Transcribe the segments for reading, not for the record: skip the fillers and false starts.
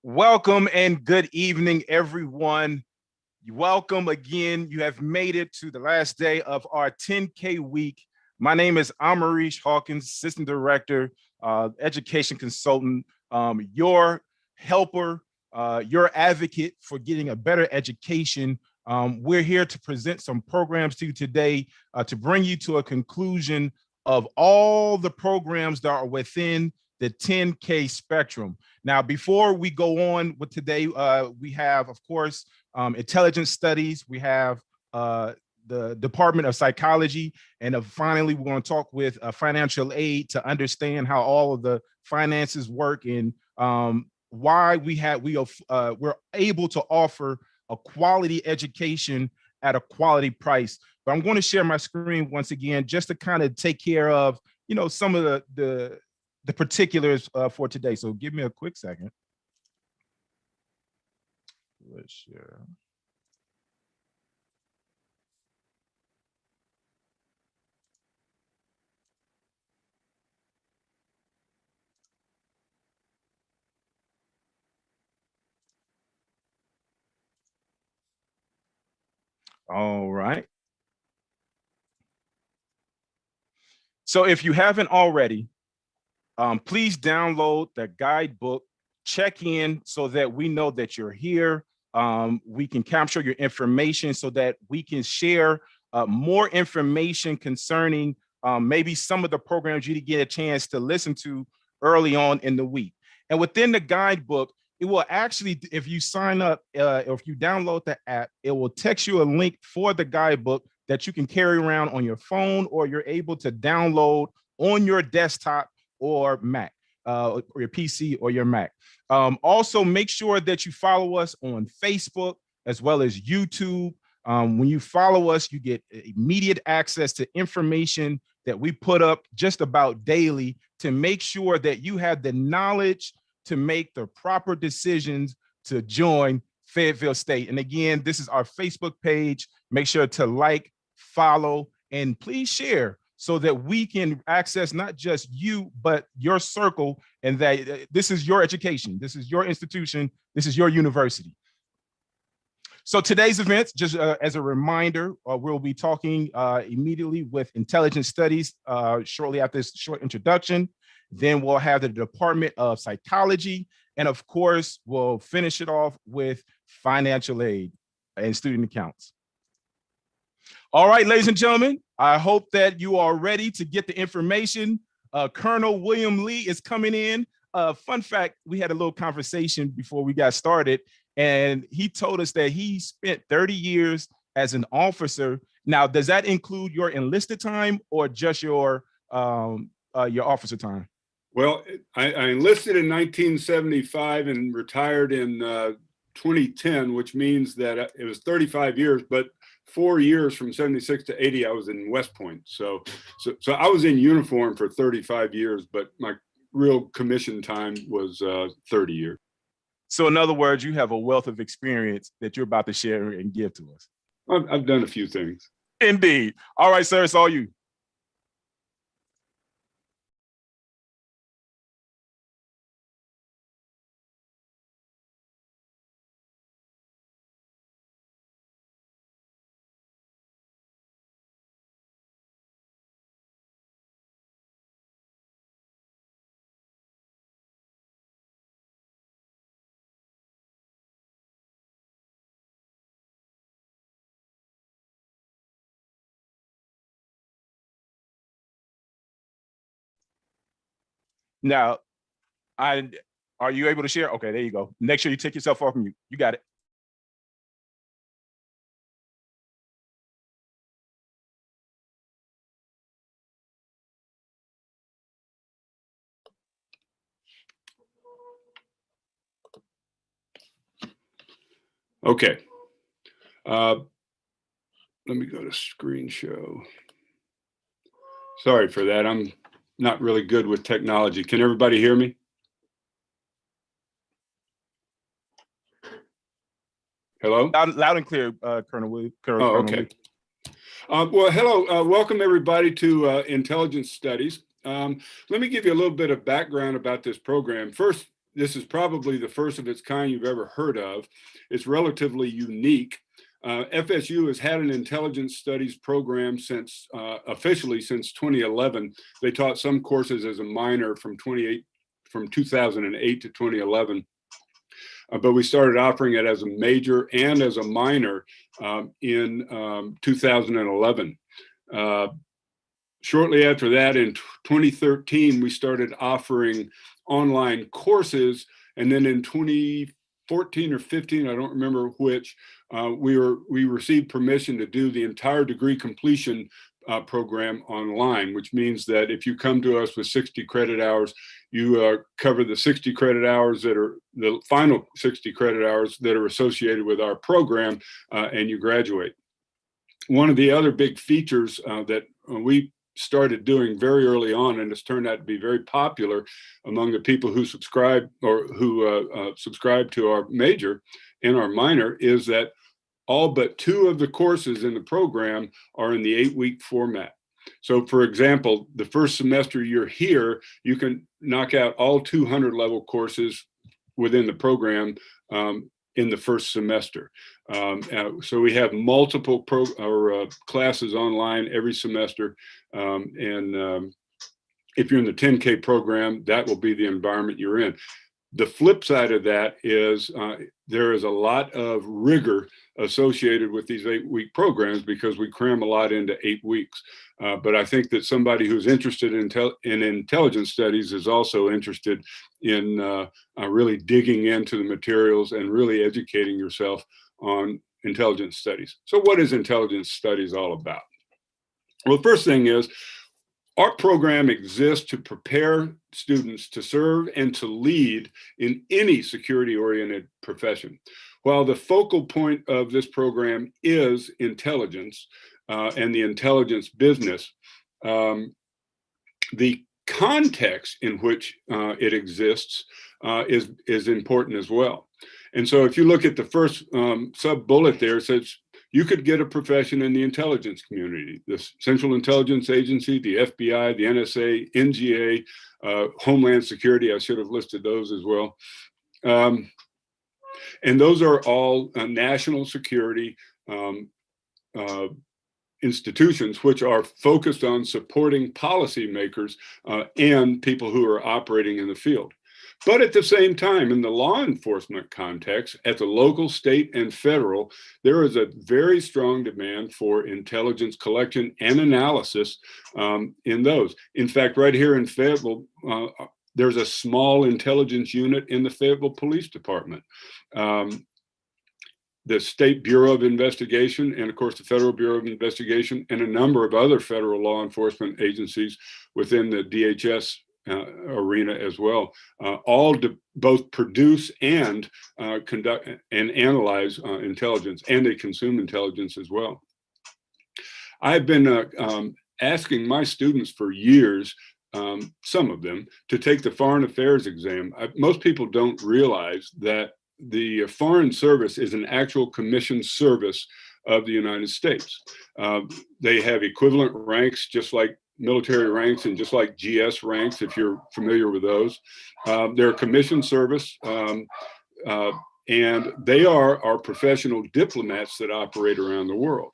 Welcome and good evening, everyone. Welcome again. You have made it to the last day of our 10K week. My name is Amarish Hawkins, Assistant Director, Education Consultant, your helper, your advocate for getting a better education. We're here to present some programs to you today to bring you to a conclusion of all the programs that are within the 10K spectrum. Now, before we go on with today, we have, of course, intelligence studies. We have the Department of Psychology. And finally, we're going to talk with financial aid to understand how all of the finances work and why we're able to offer a quality education at a quality price. But I'm going to share my screen once again, just to kind of take care of, some of the particulars for today. So give me a quick second. Let's share. All right. So if you haven't already, please download the guidebook, check in so that we know that you're here. We can capture your information so that we can share more information concerning maybe some of the programs you didn't get a chance to listen to early on in the week. And within the guidebook, it will actually, if you sign up, or if you download the app, it will text you a link for the guidebook that you can carry around on your phone, or you're able to download on your desktop or Mac, or your PC or your Mac. Also, make sure that you follow us on Facebook as well as YouTube. When you follow us, you get immediate access to information that we put up just about daily to make sure that you have the knowledge to make the proper decisions to join Fayetteville State. And again, this is our Facebook page. Make sure to like, follow, and please share so that we can access not just you, but your circle, and that this is your education. This is your institution. This is your university. So today's events, just as a reminder, we'll be talking immediately with intelligence studies shortly after this short introduction. Then we'll have the Department of Psychology. And of course, we'll finish it off with financial aid and student accounts. All right, ladies and gentlemen, I hope that you are ready to get the information. Colonel William Lee is coming in. Fun fact, we had a little conversation before we got started, and he told us that he spent 30 years as an officer. Now, does that include your enlisted time or just your officer time? Well, I enlisted in 1975 and retired in 2010, which means that it was 35 years, but 4 years from 76 to 80, I was in West Point. So I was in uniform for 35 years, but my real commission time was 30 years. So in other words, you have a wealth of experience that you're about to share and give to us. I've done a few things. Indeed. All right, sir, it's all you. Now, are you able to share? Okay, there you go. Make sure you take yourself off mute. You got it. Okay. Let me go to screen show. Sorry for that. I'm not really good with technology. Can everybody hear me? Hello? Loud and clear, Colonel William. Oh, okay. Well, hello. Welcome, everybody, to Intelligence Studies. Let me give you a little bit of background about this program. First, this is probably the first of its kind you've ever heard of. It's relatively unique. FSU has had an intelligence studies program since officially since 2011. They taught some courses as a minor from 2008 to 2011. But we started offering it as a major and as a minor in 2011. Shortly after that, in 2013, we started offering online courses. And then in 2014 or 15, I don't remember which, we received permission to do the entire degree completion program online, which means that if you come to us with 60 credit hours, you cover the 60 credit hours that are the final 60 credit hours that are associated with our program, and you graduate. One of the other big features that we started doing very early on, and it's turned out to be very popular among the people who subscribe or who subscribe to our major and our minor, is that all but 2 of the courses in the program are in the 8-week format. So for example, the first semester you're here, you can knock out all 200 level courses within the program in the first semester. So we have multiple classes online every semester. And if you're in the 10K program, that will be the environment you're in. The flip side of that is there is a lot of rigor associated with these 8-week programs because we cram a lot into 8 weeks. But I think that somebody who's interested in intelligence studies is also interested in really digging into the materials and really educating yourself on intelligence studies. So what is intelligence studies all about? Well, the first thing is, our program exists to prepare students to serve and to lead in any security-oriented profession. While the focal point of this program is intelligence and the intelligence business, the context in which it exists is important as well. And so if you look at the first sub-bullet there, it says, you could get a profession in the intelligence community, the Central Intelligence Agency, the FBI, the NSA, NGA, Homeland Security. I should have listed those as well. And those are all national security institutions which are focused on supporting policymakers and people who are operating in the field. But at the same time, in the law enforcement context, at the local, state, and federal, there is a very strong demand for intelligence collection and analysis in those. In fact, right here in Fayetteville, there's a small intelligence unit in the Fayetteville Police Department. The State Bureau of Investigation, and of course the Federal Bureau of Investigation, and a number of other federal law enforcement agencies within the DHS arena as well, all both produce and conduct and analyze intelligence, and they consume intelligence as well. I've been asking my students for years, some of them, to take the Foreign Affairs exam. Most people don't realize that the Foreign Service is an actual commissioned service of the United States. They have equivalent ranks, just like military ranks and just like GS ranks, if you're familiar with those. They're a commissioned service, and they are our professional diplomats that operate around the world.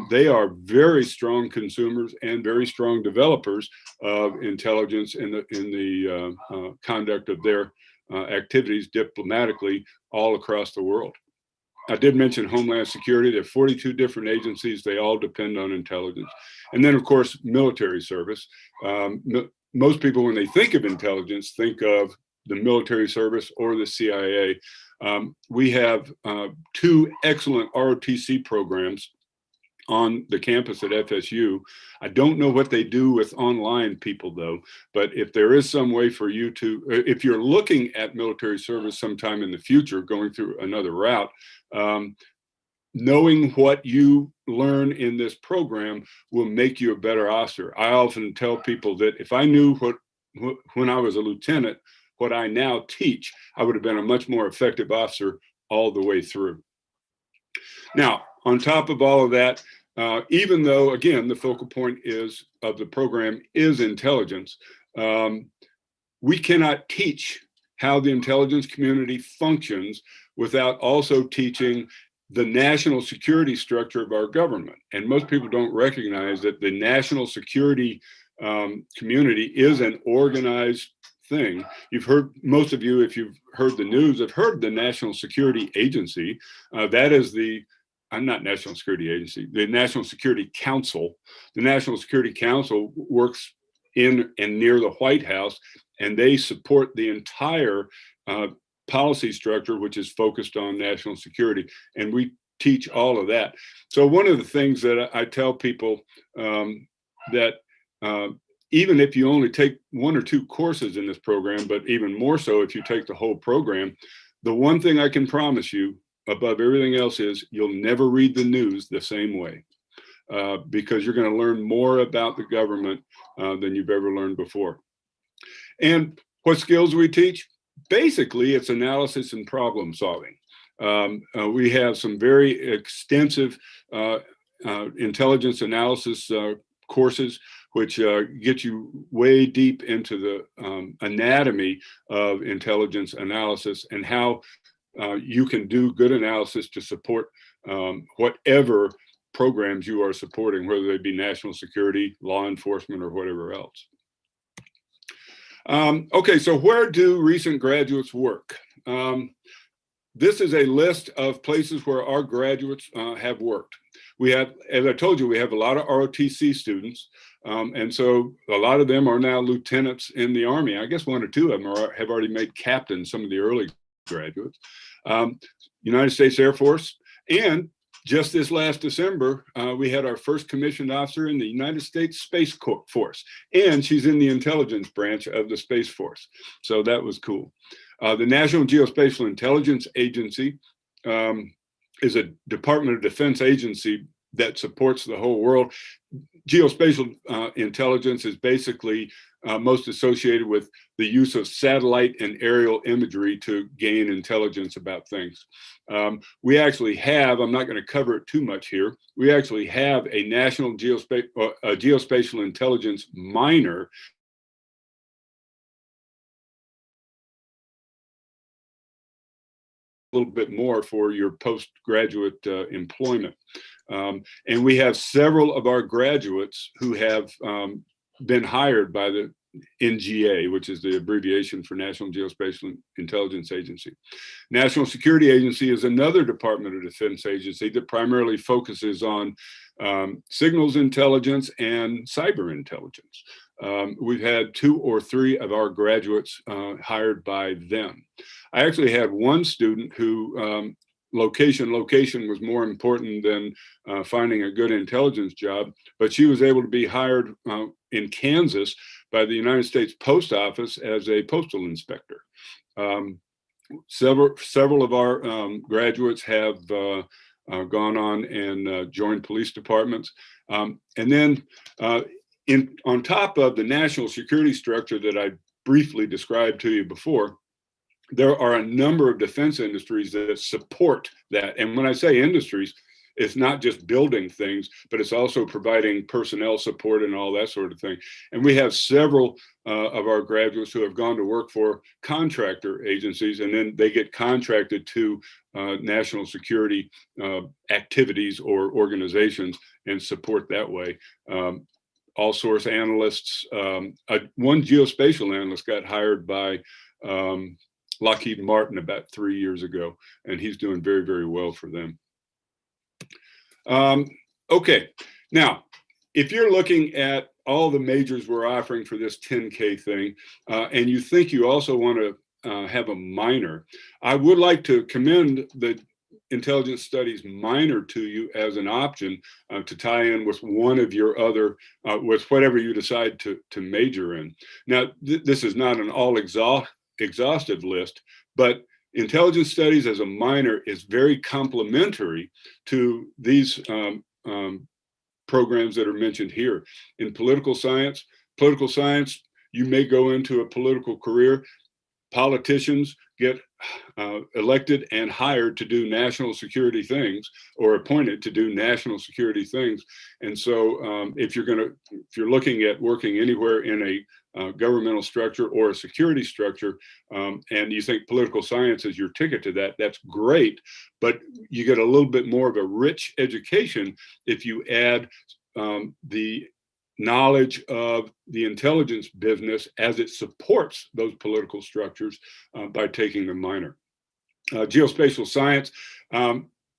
They are very strong consumers and very strong developers of intelligence in the conduct of their activities diplomatically all across the world. I did mention Homeland Security. There are 42 different agencies. They all depend on intelligence. And then, of course, military service. Most people, when they think of intelligence, think of the military service or the CIA. We have 2 excellent ROTC programs on the campus at FSU. I don't know what they do with online people though, but if there is some way for you to, if you're looking at military service sometime in the future, going through another route, knowing what you learn in this program will make you a better officer. I often tell people that if I knew when I was a lieutenant, what I now teach, I would have been a much more effective officer all the way through. Now, on top of all of that, even though, again, the focal point of the program is intelligence, we cannot teach how the intelligence community functions without also teaching the national security structure of our government. And most people don't recognize that the national security community is an organized thing. You've heard, most of you, if you've heard the news, have heard the National Security Agency. That is the, I'm not National Security Agency, the National Security Council. The National Security Council works in and near the White House, and they support the entire policy structure, which is focused on national security. And we teach all of that. So one of the things that I tell people that even if you only take 1 or 2 courses in this program, but even more so if you take the whole program, the one thing I can promise you above everything else is you'll never read the news the same way, because you're going to learn more about the government than you've ever learned before. And what skills we teach? Basically, it's analysis and problem solving. We have some very extensive intelligence analysis courses, which get you way deep into the anatomy of intelligence analysis and how you can do good analysis to support whatever programs you are supporting, whether they be national security, law enforcement, or whatever else. Okay, so where do recent graduates work? This is a list of places where our graduates have worked. We have, as I told you, we have a lot of ROTC students. And so a lot of them are now lieutenants in the Army. I guess 1 or 2 of them have already made captains, some of the early graduates. United States Air Force. And just this last December, we had our first commissioned officer in the United States Space Force. And she's in the intelligence branch of the Space Force. So that was cool. The National Geospatial Intelligence Agency is a Department of Defense agency that supports the whole world. Geospatial intelligence is basically most associated with the use of satellite and aerial imagery to gain intelligence about things. We actually have, I'm not going to cover it too much here, we actually have a National Geospatial Intelligence minor a little bit more for your postgraduate employment. And we have several of our graduates who have been hired by the NGA, which is the abbreviation for National Geospatial Intelligence Agency. National Security Agency is another Department of Defense agency that primarily focuses on signals intelligence and cyber intelligence. We've had 2 or 3 of our graduates hired by them. I actually had one student who location was more important than finding a good intelligence job, but she was able to be hired in Kansas by the United States Post Office as a postal inspector. Several of our graduates have gone on and joined police departments. And then on top of the national security structure that I briefly described to you before, there are a number of defense industries that support that. And when I say industries, it's not just building things, but it's also providing personnel support and all that sort of thing. And we have several of our graduates who have gone to work for contractor agencies, and then they get contracted to national security activities or organizations and support that way. All source analysts, one geospatial analyst got hired by Lockheed Martin about 3 years ago, and he's doing very, very well for them. Okay, now, if you're looking at all the majors we're offering for this 10K thing, and you think you also want to have a minor, I would like to commend the intelligence studies minor to you as an option to tie in with one of your other, with whatever you decide to major in. Now, this is not an all exhaustive list, but intelligence studies as a minor is very complementary to these programs that are mentioned here. In political science, you may go into a political career. Politicians get elected and hired to do national security things, or appointed to do national security things. And so if you're looking at working anywhere in governmental structure or a security structure, and you think political science is your ticket to that, that's great, but you get a little bit more of a rich education if you add the knowledge of the intelligence business as it supports those political structures by taking a minor. Geospatial science,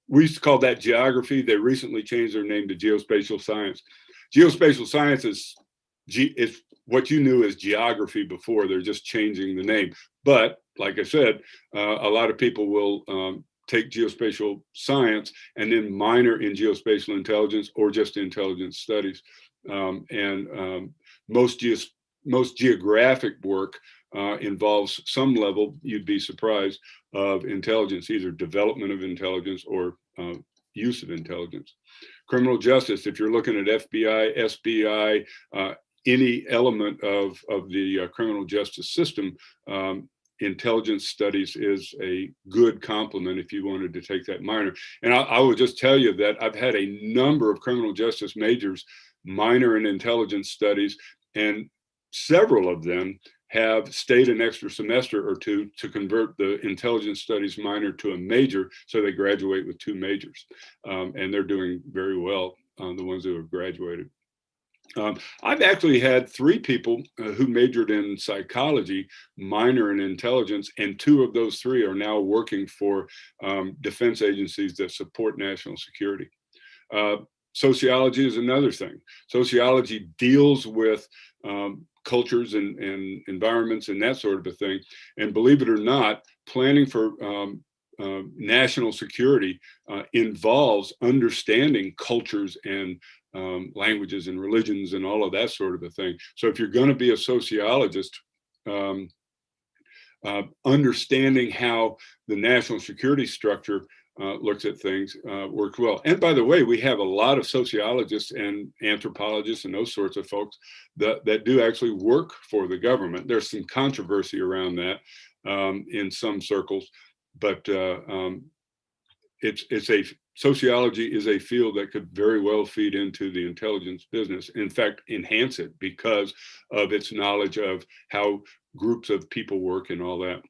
we used to call that geography. They recently changed their name to geospatial science. Geospatial science is what you knew as geography before. They're just changing the name. But like I said, a lot of people will take geospatial science and then minor in geospatial intelligence or just intelligence studies. Most geographic work involves some level, you'd be surprised, of intelligence, either development of intelligence or use of intelligence. Criminal justice, if you're looking at FBI, SBI, any element of the criminal justice system, intelligence studies is a good complement if you wanted to take that minor. And I will just tell you that I've had a number of criminal justice majors minor in intelligence studies, and several of them have stayed an extra semester or two to convert the intelligence studies minor to a major, so they graduate with 2 majors. And they're doing very well, the ones who have graduated. I've actually had 3 people who majored in psychology, minor in intelligence, and 2 of those 3 are now working for defense agencies that support national security. Sociology is another thing. Sociology deals with cultures and environments and that sort of a thing. And believe it or not, planning for national security involves understanding cultures and languages and religions and all of that sort of a thing. So if you're going to be a sociologist, understanding how the national security structure looks at things works well. And by the way, we have a lot of sociologists and anthropologists and those sorts of folks that do actually work for the government. There's some controversy around that in some circles, but sociology is a field that could very well feed into the intelligence business. In fact, enhance it because of its knowledge of how groups of people work and all that.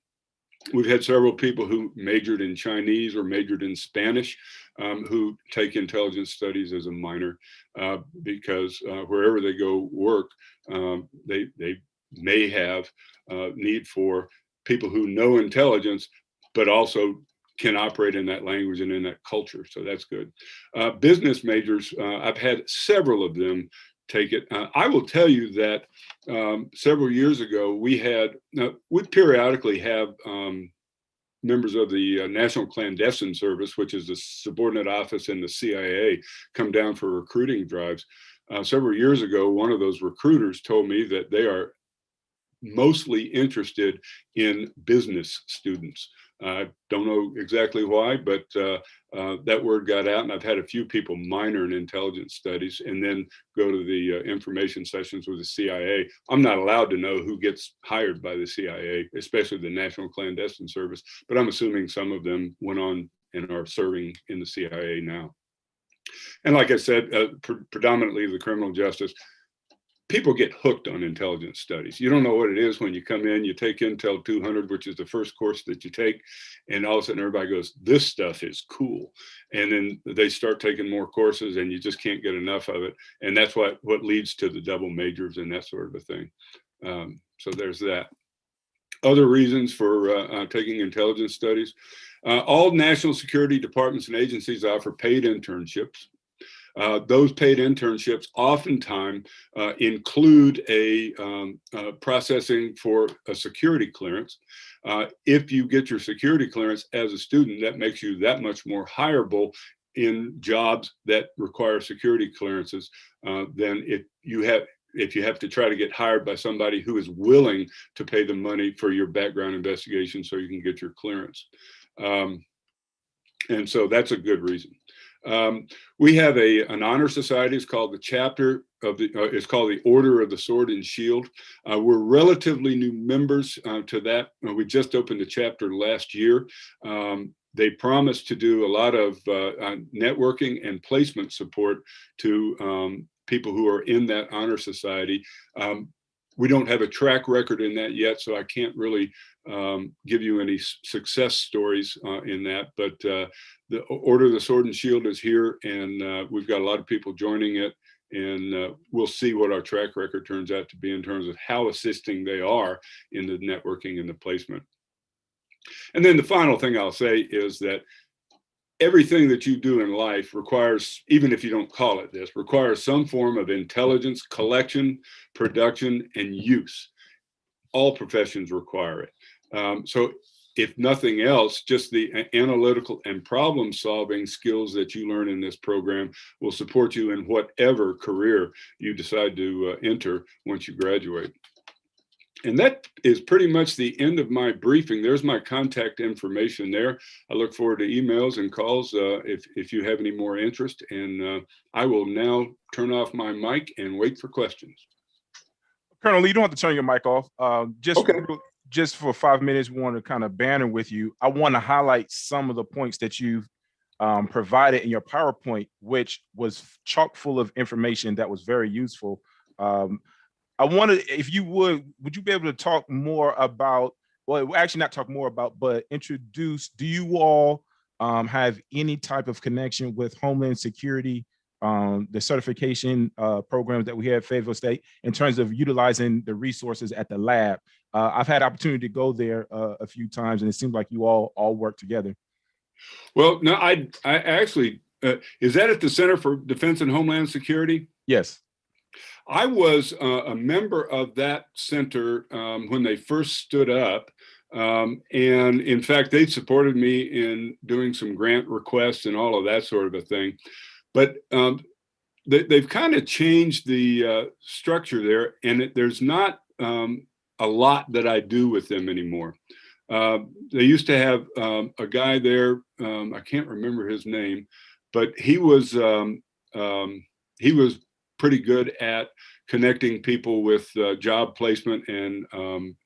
We've had several people who majored in Chinese or majored in Spanish who take intelligence studies as a minor because wherever they go work, they may have need for people who know intelligence, but also can operate in that language and in that culture. So that's good. Business majors, I've had several of them take it. I will tell you that several years ago, we periodically have members of the National Clandestine Service, which is the subordinate office in the CIA, come down for recruiting drives. Several years ago, one of those recruiters told me that they are mostly interested in business students. I don't know exactly why, but that word got out, and I've had a few people minor in intelligence studies and then go to the information sessions with the CIA. I'm not allowed to know who gets hired by the CIA, especially the National Clandestine Service, but I'm assuming some of them went on and are serving in the CIA now. And like I said, predominantly the criminal justice, people get hooked on intelligence studies. You don't know what it is when you come in, you take Intel 200, which is the first course that you take, and all of a sudden everybody goes, this stuff is cool. And then they start taking more courses and you just can't get enough of it. And that's what leads to the double majors and that sort of a thing. So there's that. Other reasons for taking intelligence studies. All national security departments and agencies offer paid internships. Those paid internships oftentimes include a processing for a security clearance. If you get your security clearance as a student, that makes you that much more hireable in jobs that require security clearances than if you have to try to get hired by somebody who is willing to pay the money for your background investigation so you can get your clearance. And so that's a good reason. We have an honor society. It's called the chapter of it's called the Order of the Sword and Shield. We're relatively new members to that. We just opened a chapter last year. They promised to do a lot of networking and placement support to people who are in that honor society. we don't have a track record in that yet, so I can't really give you any success stories in that. But the Order of the Sword and Shield is here, and we've got a lot of people joining it. And we'll see what our track record turns out to be in terms of how assisting they are in the networking and the placement. And then the final thing I'll say is that everything that you do in life requires, even if you don't call it this, requires some form of intelligence, collection, production, and use. All professions require it. So if nothing else, just the analytical and problem solving skills that you learn in this program will support you in whatever career you decide to enter once you graduate. And that is pretty much the end of my briefing. There's my contact information there. I look forward to emails and calls if you have any more interest. And I will now turn off my mic and wait for questions. Colonel Lee, you don't have to turn your mic off. Okay. Just for 5 minutes, we want to kind of banter with you. I want to highlight some of the points that you've provided in your PowerPoint, which was chock full of information that was very useful. I wanted, if you would you be able to talk more about, well, actually not talk more about, but introduce, do you all have any type of connection with Homeland Security, the certification programs that we have at FayState in terms of utilizing the resources at the lab? I've had opportunity to go there a few times, and it seems like you all work together. Well, no, I actually, is that at the Center for Defense and Homeland Security? Yes. I was a member of that center when they first stood up. And in fact, they supported me in doing some grant requests and all of that sort of a thing. But they've kind of changed the structure there, and there's not a lot that I do with them anymore. They used to have a guy there, I can't remember his name, but he was pretty good at connecting people with job placement and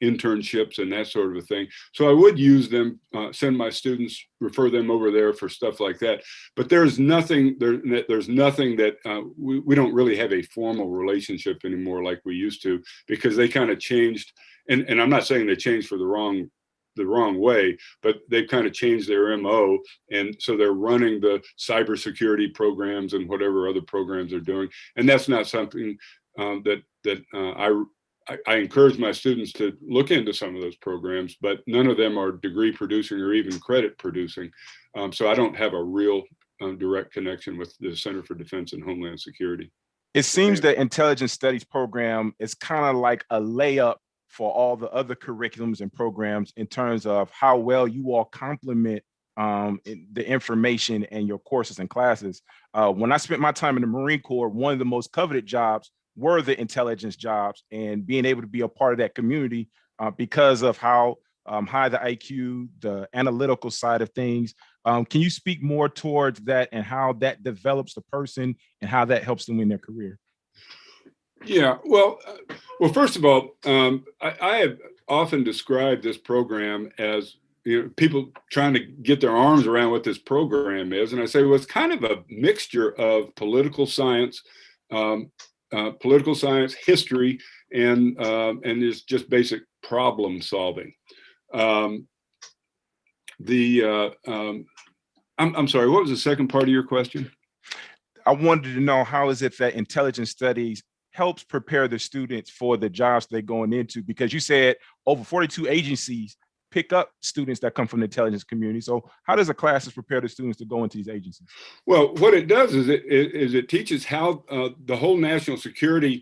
internships and that sort of a thing. So I would use them, send my students, refer them over there for stuff like that. But there's nothing that we don't really have a formal relationship anymore like we used to, because they kind of changed. And I'm not saying they changed for the wrong way, but they've kind of changed their MO. And so they're running the cybersecurity programs and whatever other programs they're doing. And that's not something I encourage my students to look into some of those programs, but none of them are degree producing or even credit producing. So I don't have a real direct connection with the Center for Defense and Homeland Security. It seems that intelligence studies program is kind of like a layup for all the other curriculums and programs in terms of how well you all complement the information and your courses and classes. When I spent my time in the Marine Corps, one of the most coveted jobs were the intelligence jobs, and being able to be a part of that community because of how high the IQ, the analytical side of things. Can you speak more towards that and how that develops the person and how that helps them in their career? Yeah, well, first of all, I have often described this program as, people trying to get their arms around what this program is. And I say, well, it's kind of a mixture of political science, history, and it's just basic problem solving. I'm sorry, what was the second part of your question? I wanted to know, how is it that intelligence studies helps prepare the students for the jobs they're going into? Because you said over 42 agencies pick up students that come from the intelligence community. So how does a classes prepare the students to go into these agencies? Well, what it does is it teaches how the whole national security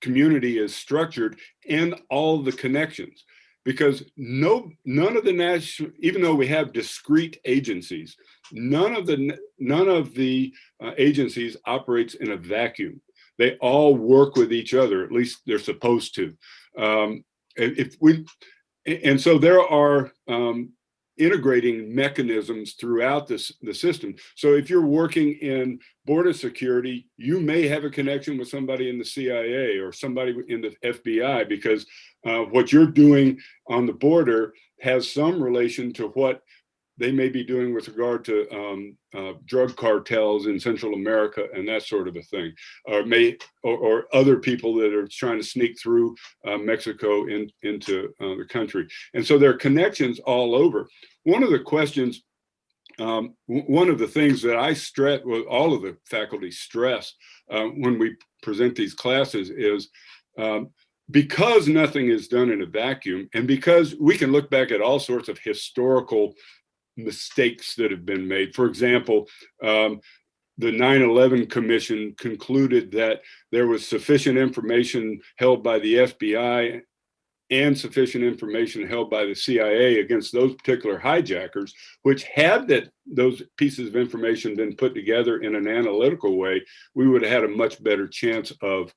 community is structured and all the connections. Because none of the national, even though we have discrete agencies, none of the agencies operates in a vacuum. They all work with each other, at least they're supposed to. And so there are integrating mechanisms throughout the system. So if you're working in border security, you may have a connection with somebody in the CIA or somebody in the FBI, because what you're doing on the border has some relation to what they may be doing with regard to drug cartels in Central America and that sort of a thing, or other people that are trying to sneak through Mexico into the country. And so there are connections all over. One of the questions, one of the things that I stress, well, all of the faculty stress when we present these classes is because nothing is done in a vacuum, and because we can look back at all sorts of historical mistakes that have been made. For example, the 9/11 Commission concluded that there was sufficient information held by the FBI and sufficient information held by the CIA against those particular hijackers, which had those pieces of information been put together in an analytical way, we would have had a much better chance of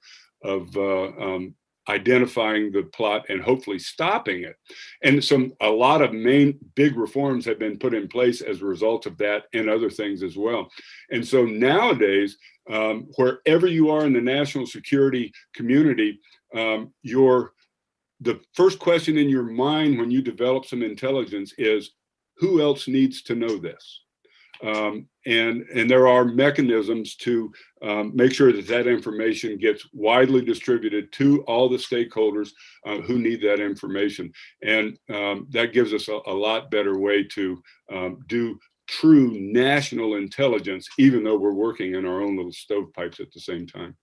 identifying the plot and hopefully stopping it. And a lot of big reforms have been put in place as a result of that, and other things as well. And so nowadays, wherever you are in the national security community, the first question in your mind when you develop some intelligence is, who else needs to know this? And there are mechanisms to make sure that information gets widely distributed to all the stakeholders who need that information. And that gives us a lot better way to do true national intelligence, even though we're working in our own little stovepipes at the same time.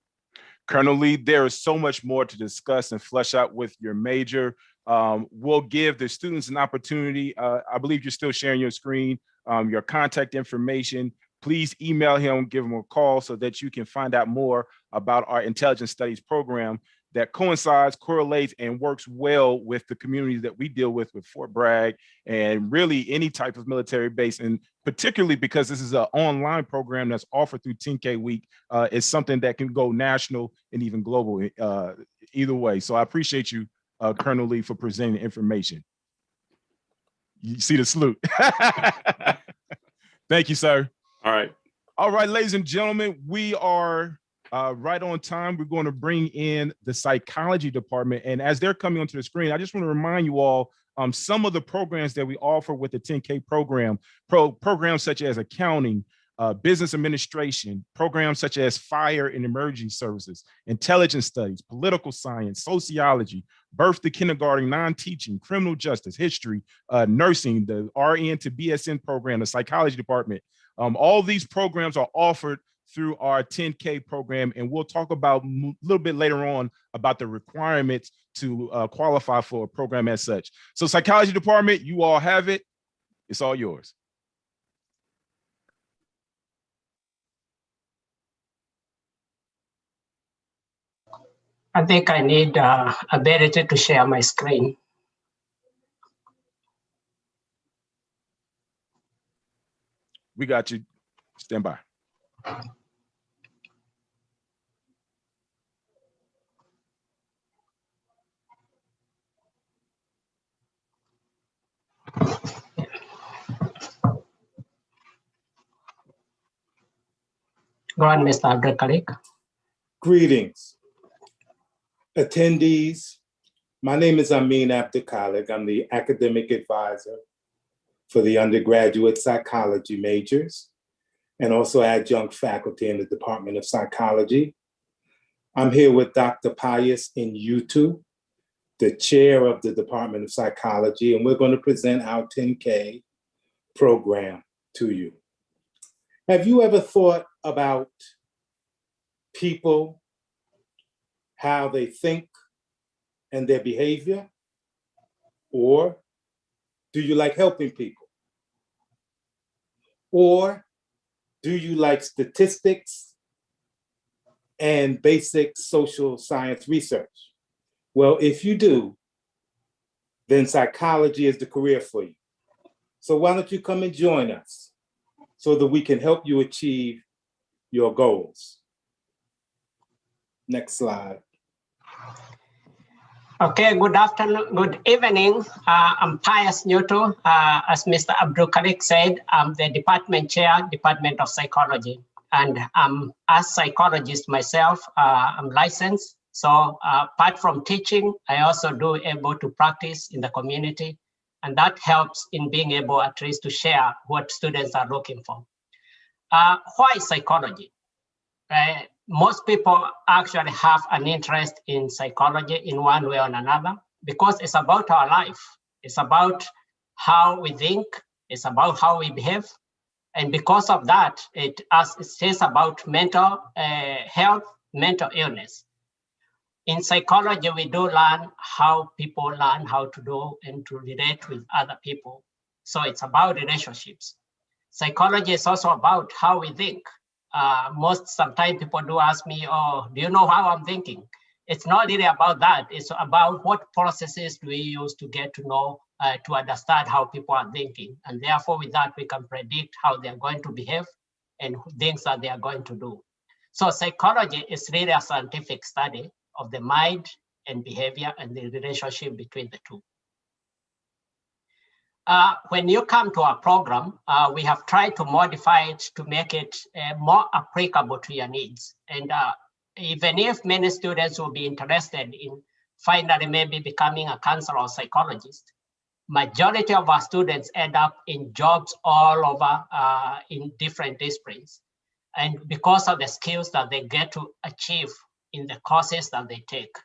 Colonel Lee, there is so much more to discuss and flesh out with your major. We'll give the students an opportunity. I believe you're still sharing your screen, your contact information. Please email him, give him a call so that you can find out more about our intelligence studies program that coincides, correlates, and works well with the communities that we deal with Fort Bragg and really any type of military base. And particularly because this is an online program that's offered through 10K Week, it's something that can go national and even global either way. So I appreciate you, Colonel Lee, for presenting the information. You see the salute. Thank you, sir. All right. All right, ladies and gentlemen, we are right on time. We're going to bring in the psychology department. And as they're coming onto the screen, I just want to remind you all some of the programs that we offer with the 10K program, programs such as accounting, business administration, programs such as fire and emergency services, intelligence studies, political science, sociology, birth to kindergarten, non-teaching, criminal justice, history, nursing, the RN to BSN program, the psychology department. All these programs are offered through our 10K program, and we'll talk about a little bit later on about the requirements to qualify for a program as such. So psychology department, you all have it. It's all yours. I think I need ability to share my screen. We got you. Stand by. Go on, Mr. Abdul Khalik. Greetings, attendees. My name is Amin Abdul Khalik. I'm the academic advisor for the undergraduate psychology majors and also adjunct faculty in the Department of Psychology. I'm here with Dr. Pius Inyutu, the chair of the Department of Psychology, and we're going to present our 10K program to you. Have you ever thought about people, how they think, and their behavior? Or do you like helping people? Or do you like statistics and basic social science research? Well, if you do, then psychology is the career for you. So why don't you come and join us so that we can help you achieve your goals? Next slide. Okay, good afternoon, good evening. I'm Pius Inyutu. As Mr. Abdul Khalik said, I'm the department chair, Department of Psychology. And as psychologist myself, I'm licensed. So apart from teaching, I also do able to practice in the community And that helps in being able at least to share what students are looking for. Why psychology? Most people actually have an interest in psychology in one way or another because it's about our life. It's about how we think. It's about how we behave. And because of that, it says about mental health, mental illness. In psychology, we do learn how people learn how to do and to relate with other people. So it's about relationships. Psychology is also about how we think. Sometimes people do ask me, oh, do you know how I'm thinking? It's not really about that. It's about what processes do we use to get to know, to understand how people are thinking. And therefore, with that, we can predict how they're going to behave and things that they are going to do. So psychology is really a scientific study of the mind and behavior and the relationship between the two. When you come to our program, we have tried to modify it to make it more applicable to your needs. And even if many students will be interested in finally maybe becoming a counselor or psychologist, majority of our students end up in jobs all over in different disciplines. And because of the skills that they get to achieve in the courses that they take.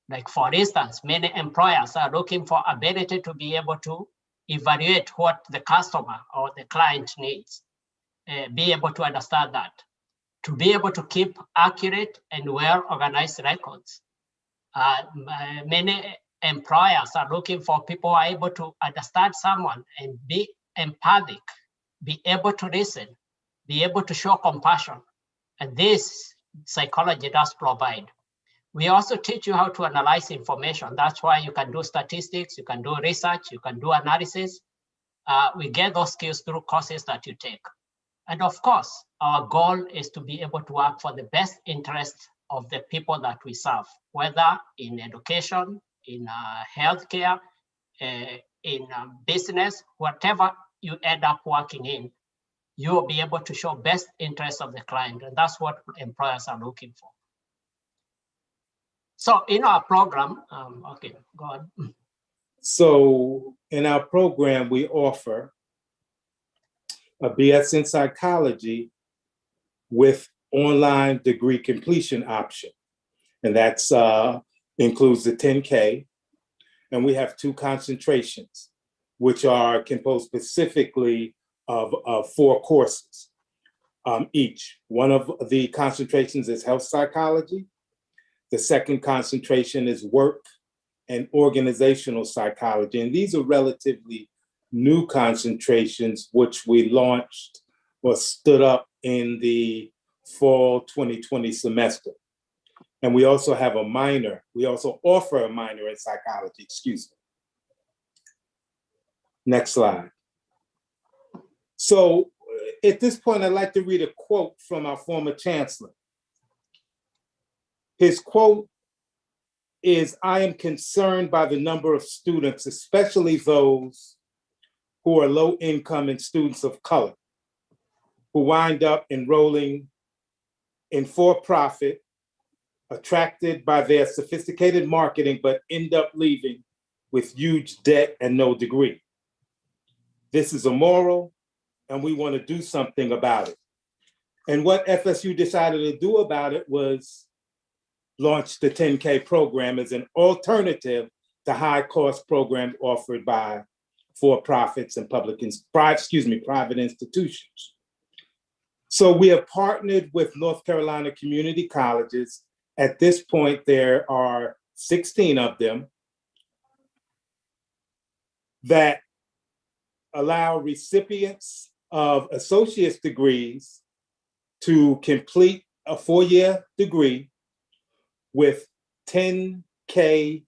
Like for instance, many employers are looking for ability to be able to evaluate what the customer or the client needs, be able to understand that, to be able to keep accurate and well-organized records. Many employers are looking for people who are able to understand someone and be empathic, be able to listen, be able to show compassion. And this psychology does provide. We also teach you how to analyze information. That's why you can do statistics, you can do research, you can do analysis. We get those skills through courses that you take. And of course, our goal is to be able to work for the best interest of the people that we serve, whether in education, in healthcare, in business, whatever you end up working in, you will be able to show best interest of the client. And that's what employers are looking for. So in our program, okay, go on. So in our program, we offer a BS in psychology with online degree completion option. And that's includes the 10K. And we have 2 concentrations, which are composed specifically of 4 courses each. One of the concentrations is health psychology. The second concentration is work and organizational psychology. And these are relatively new concentrations, which we launched or stood up in the fall 2020 semester. And we also have a minor. We also offer a minor in psychology, excuse me. Next slide. So at this point, I'd like to read a quote from our former chancellor. His quote is, "I am concerned by the number of students, especially those who are low income and students of color, who wind up enrolling in for-profit, attracted by their sophisticated marketing, but end up leaving with huge debt and no degree. This is immoral, and we want to do something about it." And what FSU decided to do about it was launch the 10K program as an alternative to high-cost programs offered by for-profits and private institutions. So we have partnered with North Carolina community colleges. At this point, there are 16 of them that allow recipients of associate's degrees to complete a 4-year degree with 10K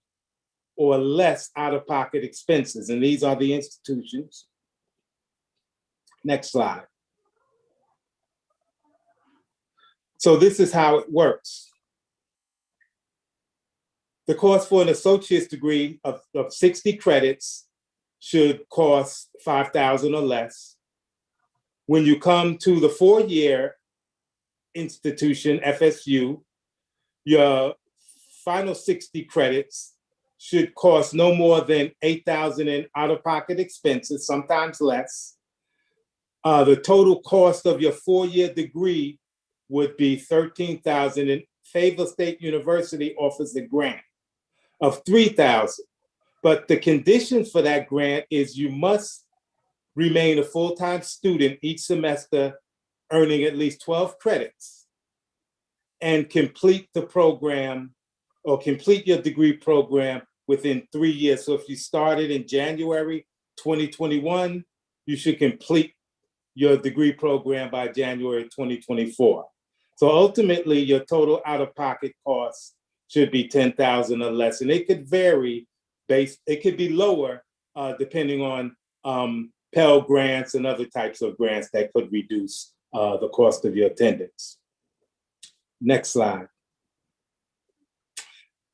or less out-of-pocket expenses. And these are the institutions. Next slide. So this is how it works. The cost for an associate's degree of 60 credits should cost $5,000 or less. When you come to the 4-year institution, FSU, your final 60 credits should cost no more than $8,000 in out-of-pocket expenses, sometimes less. The total cost of your 4-year degree would be $13,000, and FayState University offers a grant of $3,000. But the conditions for that grant is you must remain a full-time student each semester, earning at least 12 credits, and complete the program or complete your degree program within 3 years. So if you started in January 2021, you should complete your degree program by January 2024. So ultimately, your total out-of-pocket costs should be $10,000 or less, and it could vary it could be lower depending on Pell grants and other types of grants that could reduce the cost of your attendance. Next slide.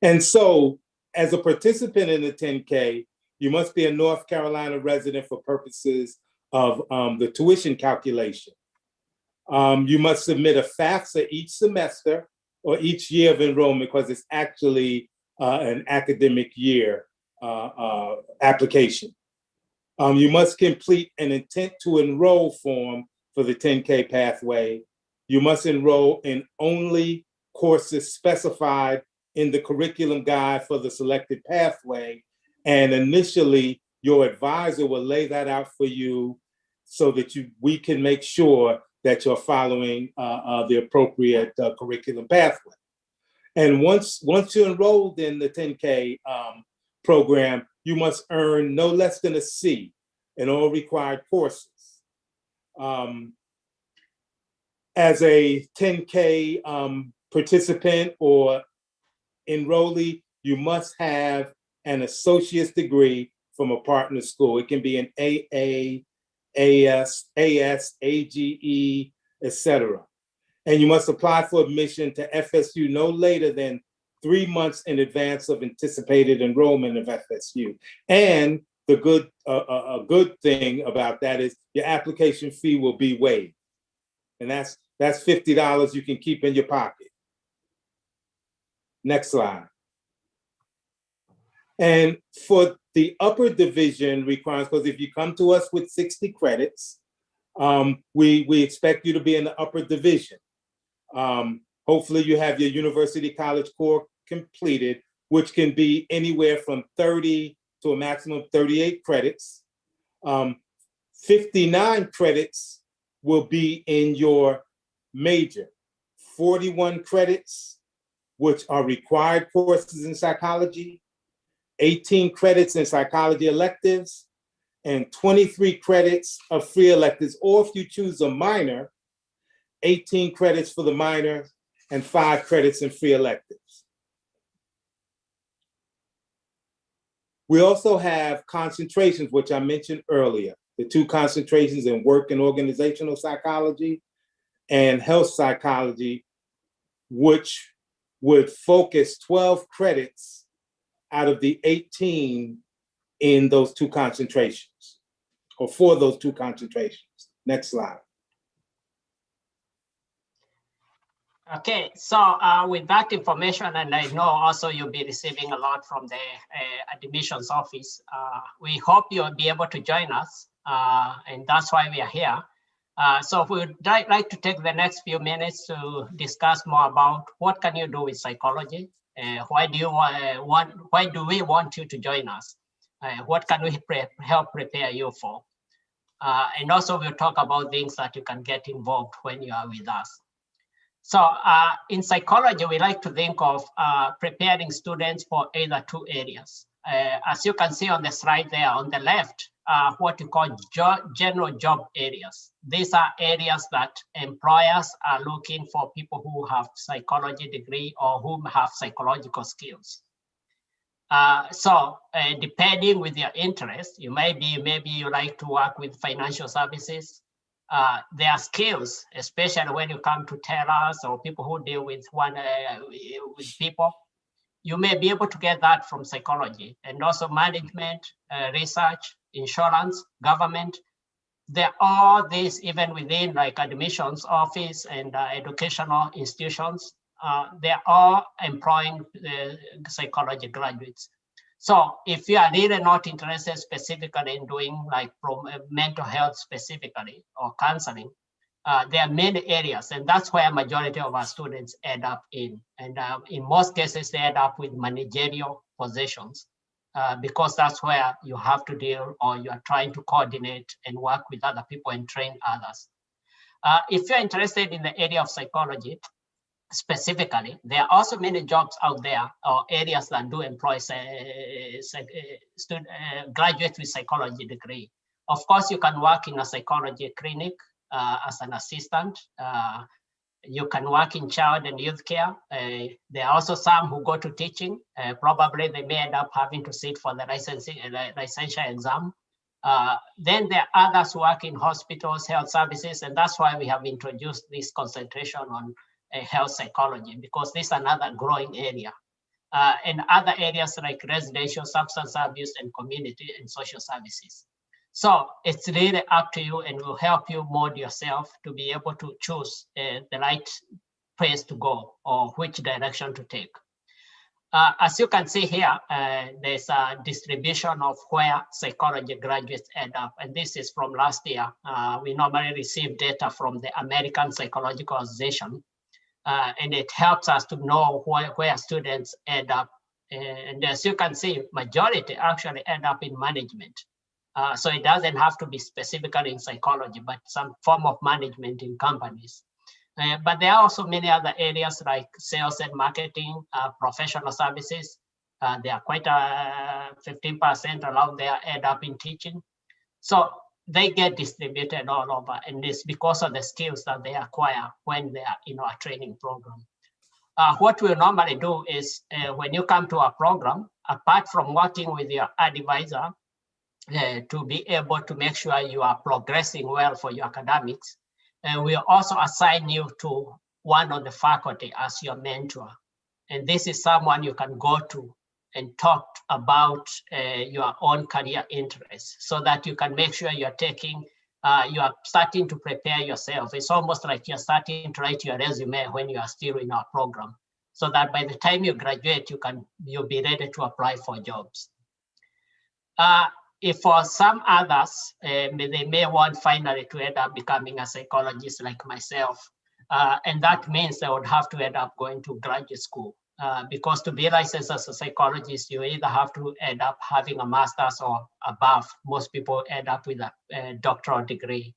And so, as a participant in the 10K, you must be a North Carolina resident for purposes of the tuition calculation. You must submit a FAFSA each semester or each year of enrollment, because it's actually an academic year application. You must complete an intent to enroll form for the 10K pathway. You must enroll in only courses specified in the curriculum guide for the selected pathway. And initially, your advisor will lay that out for you so that we can make sure that you're following the appropriate curriculum pathway. And once you're enrolled in the 10K program, you must earn no less than a C in all required courses. As a 10K participant or enrollee, you must have an associate's degree from a partner school. It can be an AA, AS, AGE, etc. And you must apply for admission to FSU no later than 3 months in advance of anticipated enrollment of FSU. And the good thing about that is your application fee will be waived. And that's $50 you can keep in your pocket. Next slide. And for the upper division requirements, because if you come to us with 60 credits, we expect you to be in the upper division. Hopefully you have your University College Core completed, which can be anywhere from 30 to a maximum of 38 credits. 59 credits will be in your major. 41 credits, which are required courses in psychology, 18 credits in psychology electives, and 23 credits of free electives, or if you choose a minor, 18 credits for the minor and 5 credits in free electives. We also have concentrations, which I mentioned earlier, the 2 concentrations in work and organizational psychology and health psychology, which would focus 12 credits out of the 18 in those 2 concentrations, or for those 2 concentrations. Next slide. Okay, so with that information, and I know also you'll be receiving a lot from the admissions office, we hope you'll be able to join us, and that's why we are here. So we would like to take the next few minutes to discuss more about what can you do with psychology, why do we want you to join us, what can we help prepare you for, and also we'll talk about things that you can get involved when you are with us. So in psychology, we like to think of preparing students for either 2 areas. As you can see on the slide there on the left, what you call general job areas. These are areas that employers are looking for people who have psychology degree or whom have psychological skills. So depending with your interest, maybe you like to work with financial services. Their skills, especially when you come to tellers or people who deal with people, you may be able to get that from psychology, and also management, research, insurance, government. There are these even within like admissions office and educational institutions. They are employing psychology graduates. So if you are really not interested specifically in doing like mental health specifically or counseling, there are many areas, and that's where a majority of our students end up in. And in most cases, they end up with managerial positions because that's where you have to deal, or you are trying to coordinate and work with other people and train others. If you're interested in the area of psychology, specifically, there are also many jobs out there or areas that do employ graduates with psychology degree. Of course, you can work in a psychology clinic as an assistant. You can work in child and youth care. There are also some who go to teaching. Probably they may end up having to sit for the licensure exam. Then there are others who work in hospitals, health services, and that's why we have introduced this concentration on health psychology, because this is another growing area. And other areas like residential substance abuse and community and social services. So it's really up to you, and will help you mold yourself to be able to choose the right place to go or which direction to take. As you can see here, there's a distribution of where psychology graduates end up. And this is from last year. We normally receive data from the American Psychological Association. And it helps us to know where students end up. And as you can see, majority actually end up in management. So it doesn't have to be specifically in psychology, but some form of management in companies. But there are also many other areas like sales and marketing, professional services. There are quite 15% around there end up in teaching. So they get distributed all over, and it's because of the skills that they acquire when they are in our training program. What we normally do is when you come to our program, apart from working with your advisor to be able to make sure you are progressing well for your academics, we also assign you to one of the faculty as your mentor. And this is someone you can go to and talk about your own career interests, so that you can make sure you're taking, you are starting to prepare yourself. It's almost like you're starting to write your resume when you are still in our program, so that by the time you graduate, you'll be ready to apply for jobs. If for some others, they may want finally to end up becoming a psychologist like myself, and that means they would have to end up going to graduate school. Because to be licensed as a psychologist, you either have to end up having a master's or above. Most people end up with a doctoral degree,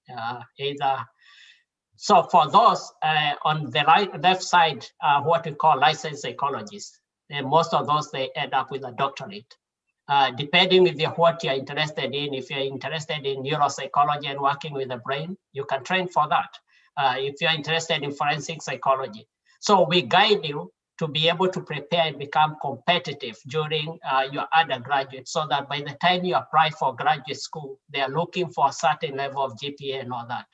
either. So for those on the left side, what we call licensed psychologists, most of those, they end up with a doctorate. Depending with what you're interested in, if you're interested in neuropsychology and working with the brain, you can train for that. If you're interested in forensic psychology. So we guide you to be able to prepare and become competitive during your undergraduate, so that by the time you apply for graduate school, they are looking for a certain level of GPA and all that.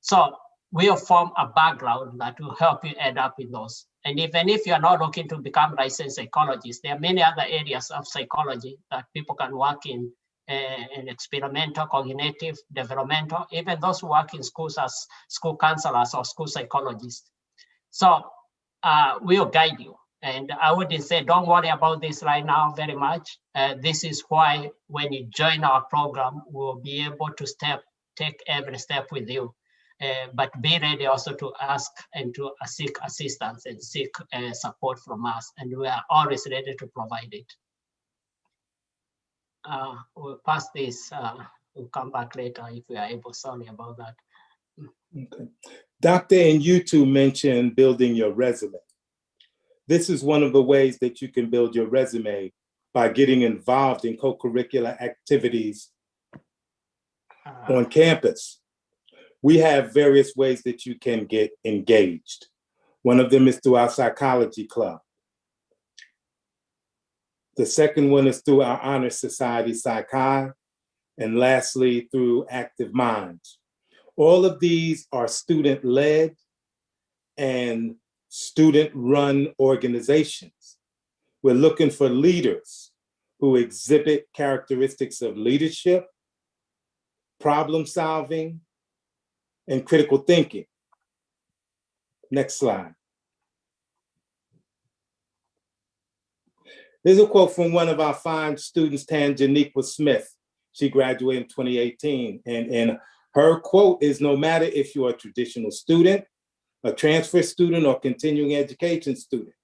So we'll form a background that will help you end up with those. And even if you're not looking to become licensed psychologists, there are many other areas of psychology that people can work in experimental, cognitive, developmental, even those who work in schools as school counselors or school psychologists. So we'll guide you. And I wouldn't say, don't worry about this right now very much. This is why when you join our program, we'll be able to take every step with you. But be ready also to ask and to seek assistance and seek support from us. And we are always ready to provide it. We'll pass this. We'll come back later if we are able. Sorry about that. Okay. Dr. and you two mentioned building your resume. This is one of the ways that you can build your resume, by getting involved in co-curricular activities on campus. We have various ways that you can get engaged. One of them is through our psychology club. The second one is through our Honor Society Psychi. And lastly, through Active Minds. All of these are student-led and student-run organizations. We're looking for leaders who exhibit characteristics of leadership, problem solving, and critical thinking. Next slide. There's a quote from one of our fine students, Tanjaniqua Smith. She graduated in 2018. And her quote is, no matter if you're a traditional student, a transfer student, or continuing education student,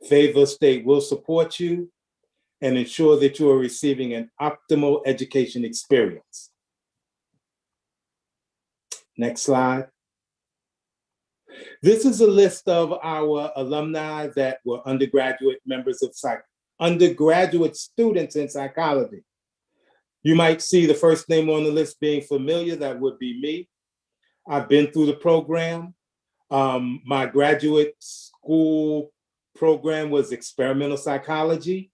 FayState will support you and ensure that you are receiving an optimal education experience. Next slide. This is a list of our alumni that were undergraduate members of undergraduate students in psychology. You might see the first name on the list being familiar. That would be me. I've been through the program. My graduate school program was experimental psychology.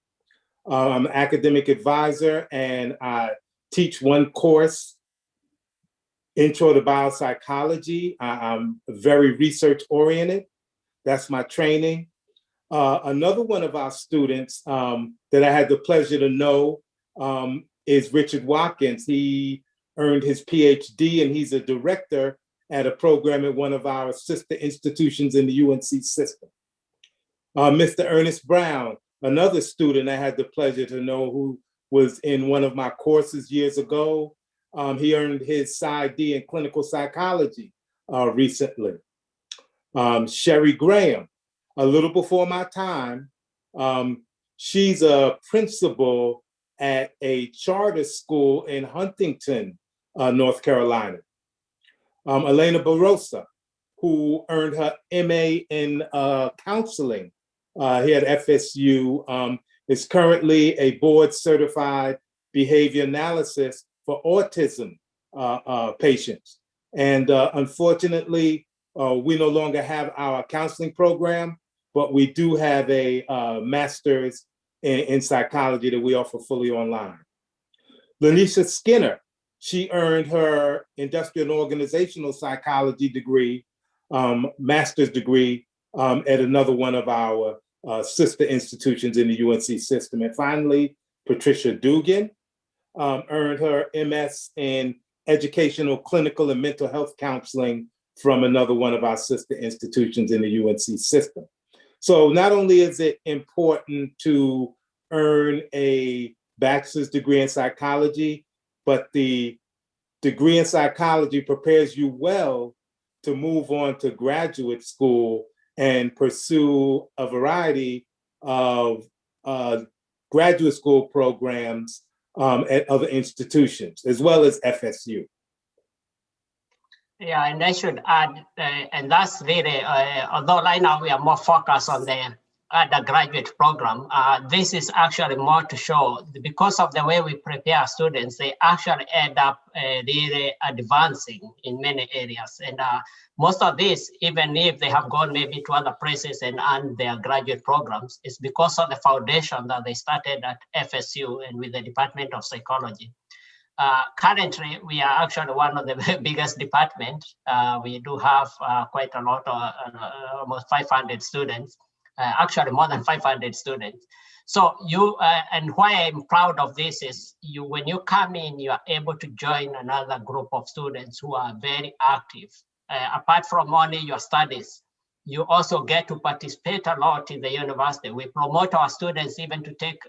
I'm an academic advisor, and I teach one course, Intro to Biopsychology. I'm very research oriented. That's my training. Another one of our students that I had the pleasure to know is Richard Watkins. He earned his PhD, and he's a director at a program at one of our sister institutions in the UNC system. Mr. Ernest Brown, another student I had the pleasure to know who was in one of my courses years ago. He earned his PsyD in clinical psychology recently. Sherry Graham, a little before my time, she's a principal at a charter school in Huntington, North Carolina. Elena Barossa, who earned her MA in counseling here at FSU, is currently a board certified behavior analysis for autism patients. And unfortunately, we no longer have our counseling program, but we do have a master's in psychology that we offer fully online. Lanisha Skinner, she earned her industrial and organizational psychology degree, master's degree at another one of our sister institutions in the UNC system. And finally, Patricia Dugan earned her MS in educational, clinical, and mental health counseling from another one of our sister institutions in the UNC system. So not only is it important to earn a bachelor's degree in psychology, but the degree in psychology prepares you well to move on to graduate school and pursue a variety of graduate school programs at other institutions, as well as FSU. Yeah, and I should add, and that's really, although right now we are more focused on the undergraduate program, this is actually more to show, because of the way we prepare students, they actually end up really advancing in many areas. And most of this, even if they have gone maybe to other places and earned their graduate programs, is because of the foundation that they started at FSU and with the Department of Psychology. Currently, we are actually one of the biggest departments. We do have quite a lot, almost 500 students, actually more than 500 students. So you, and why I'm proud of this is when you come in, you are able to join another group of students who are very active. Apart from only your studies, you also get to participate a lot in the university. We promote our students even to take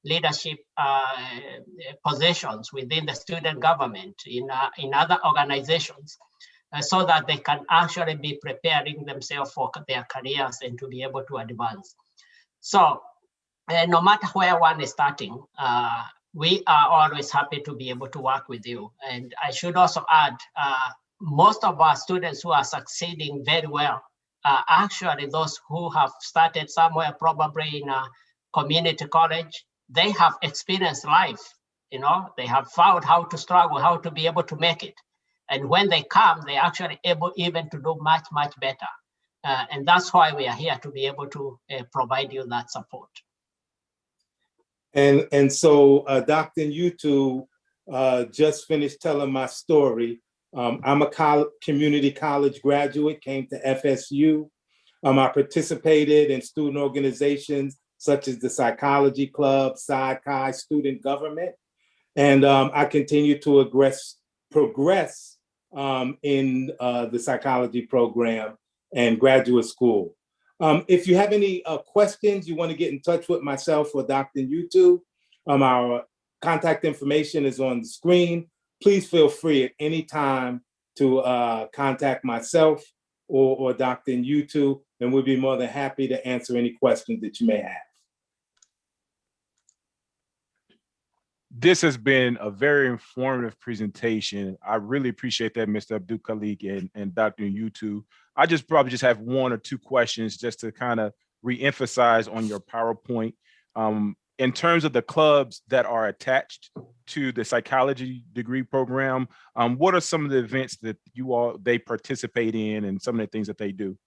leadership positions within the student government in other organizations, so that they can actually be preparing themselves for their careers and to be able to advance. So no matter where one is starting, we are always happy to be able to work with you. And I should also add, most of our students who are succeeding very well are actually those who have started somewhere, probably in a community college. They have experienced life, they have found how to struggle, how to be able to make it. And when they come, they're actually able even to do much, much better. And that's why we are here, to be able to provide you that support. And so Dr. Yutu just finished telling my story. I'm a community college graduate, came to FSU. I participated in student organizations such as the Psychology Club, Psi Chi, student government. And I continue to progress in the psychology program and graduate school. If you have any questions, you want to get in touch with myself or Dr. Yutu, our contact information is on the screen. Please feel free at any time to contact myself or Dr. Yutu, and we'll be more than happy to answer any questions that you may have. This has been a very informative presentation. I really appreciate that, Mr. Abdul Khalik and Dr. Yutu. I probably just have one or two questions just to kind of re-emphasize on your PowerPoint. In terms of the clubs that are attached to the psychology degree program, what are some of the events that they participate in and some of the things that they do?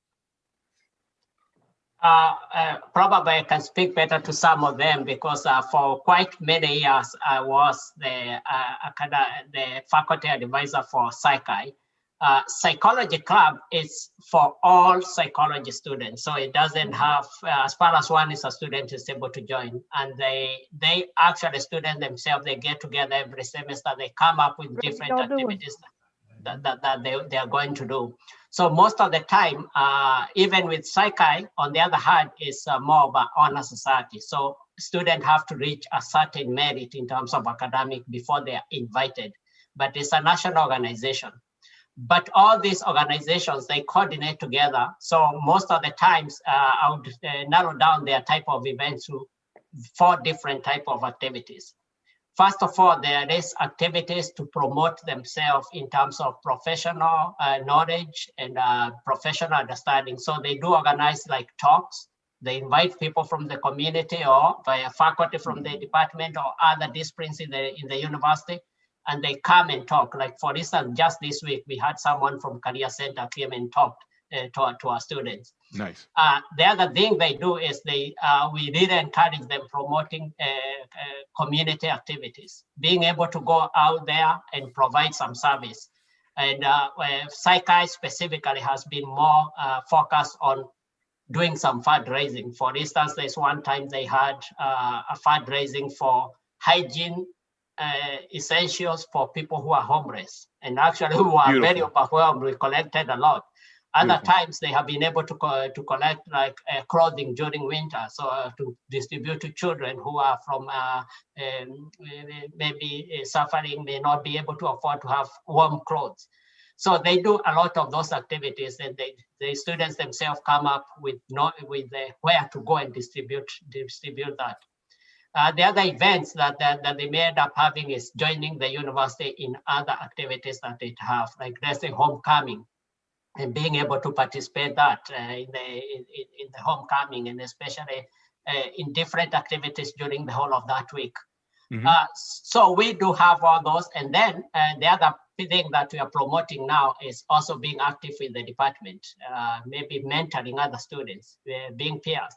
Probably I can speak better to some of them because for quite many years I was the faculty advisor for Psychi. Psychology club is for all psychology students, so it doesn't have as far as one is a student is able to join, and they actually students themselves, they get together every semester, they come up with different activities that they are going to do. So most of the time, even with Psychi, on the other hand, is more of an honor society. So students have to reach a certain merit in terms of academic before they are invited, but it's a national organization. But all these organizations, they coordinate together. So most of the times, I would narrow down their type of events to 4 different type of activities. First of all, there is activities to promote themselves in terms of professional knowledge and professional understanding. So they do organize like talks. They invite people from the community or via faculty from the department or other disciplines in the university, and they come and talk. Like for instance, just this week, we had someone from Career Center came and talked to our students. Nice. The other thing they do is we really encourage them promoting community activities, being able to go out there and provide some service. And Psychi specifically has been more focused on doing some fundraising. For instance, there's one time they had a fundraising for hygiene essentials for people who are homeless. And actually who are very overwhelmed, we collected a lot. Other times they have been able to collect like clothing during winter, so to distribute to children who are from maybe suffering, may not be able to afford to have warm clothes. So they do a lot of those activities, and the students themselves come up with where to go and distribute that. The other events that they may end up having is joining the university in other activities that they have, like let's say homecoming, and being able to participate that in the homecoming, and especially in different activities during the whole of that week. Mm-hmm. So we do have all those. And then the other thing that we are promoting now is also being active in the department, maybe mentoring other students, being peers.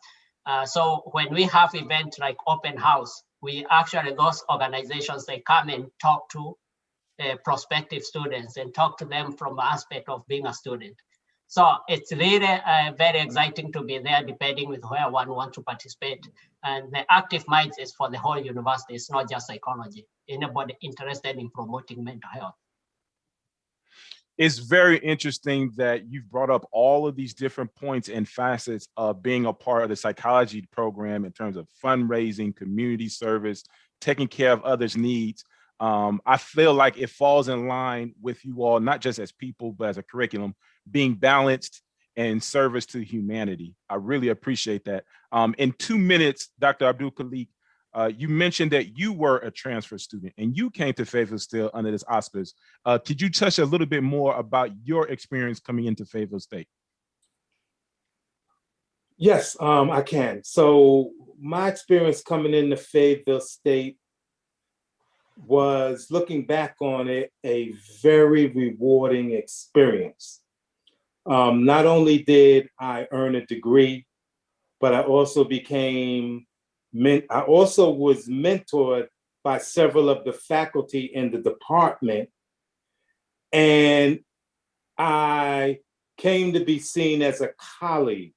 So when we have events like open house, we actually, those organizations, they come and talk to prospective students and talk to them from the aspect of being a student. So it's really very exciting to be there, depending with where one wants to participate. And the Active Minds is for the whole university. It's not just psychology. Anybody interested in promoting mental health. It's very interesting that you've brought up all of these different points and facets of being a part of the psychology program in terms of fundraising, community service, taking care of others' needs. I feel like it falls in line with you all, not just as people, but as a curriculum, being balanced and service to humanity. I really appreciate that. In 2 minutes, Dr. Abdul Khalik, you mentioned that you were a transfer student and you came to FayState still under this auspice. Could you touch a little bit more about your experience coming into FayState? Yes, I can. So my experience coming into FayState was, looking back on it, a very rewarding experience. Not only did I earn a degree, but I also was mentored by several of the faculty in the department, and I came to be seen as a colleague.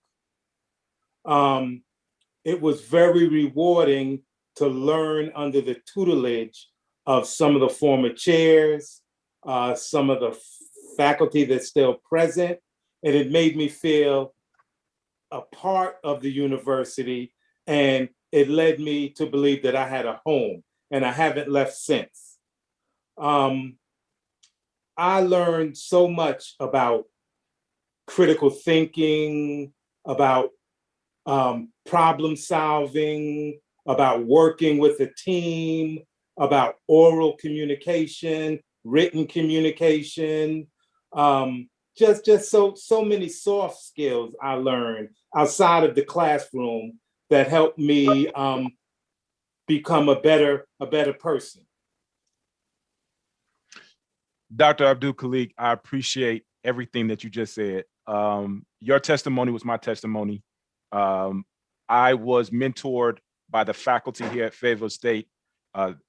It was very rewarding to learn under the tutelage of some of the former chairs, some of the faculty that's still present, and it made me feel a part of the university, and it led me to believe that I had a home, and I haven't left since. I learned so much about critical thinking, about problem solving, about working with a team, about oral communication, written communication, just so many soft skills I learned outside of the classroom that helped me become a better person. Dr. Abdul Khalik, I appreciate everything that you just said. Your testimony was my testimony. I was mentored by the faculty here at Fayetteville State.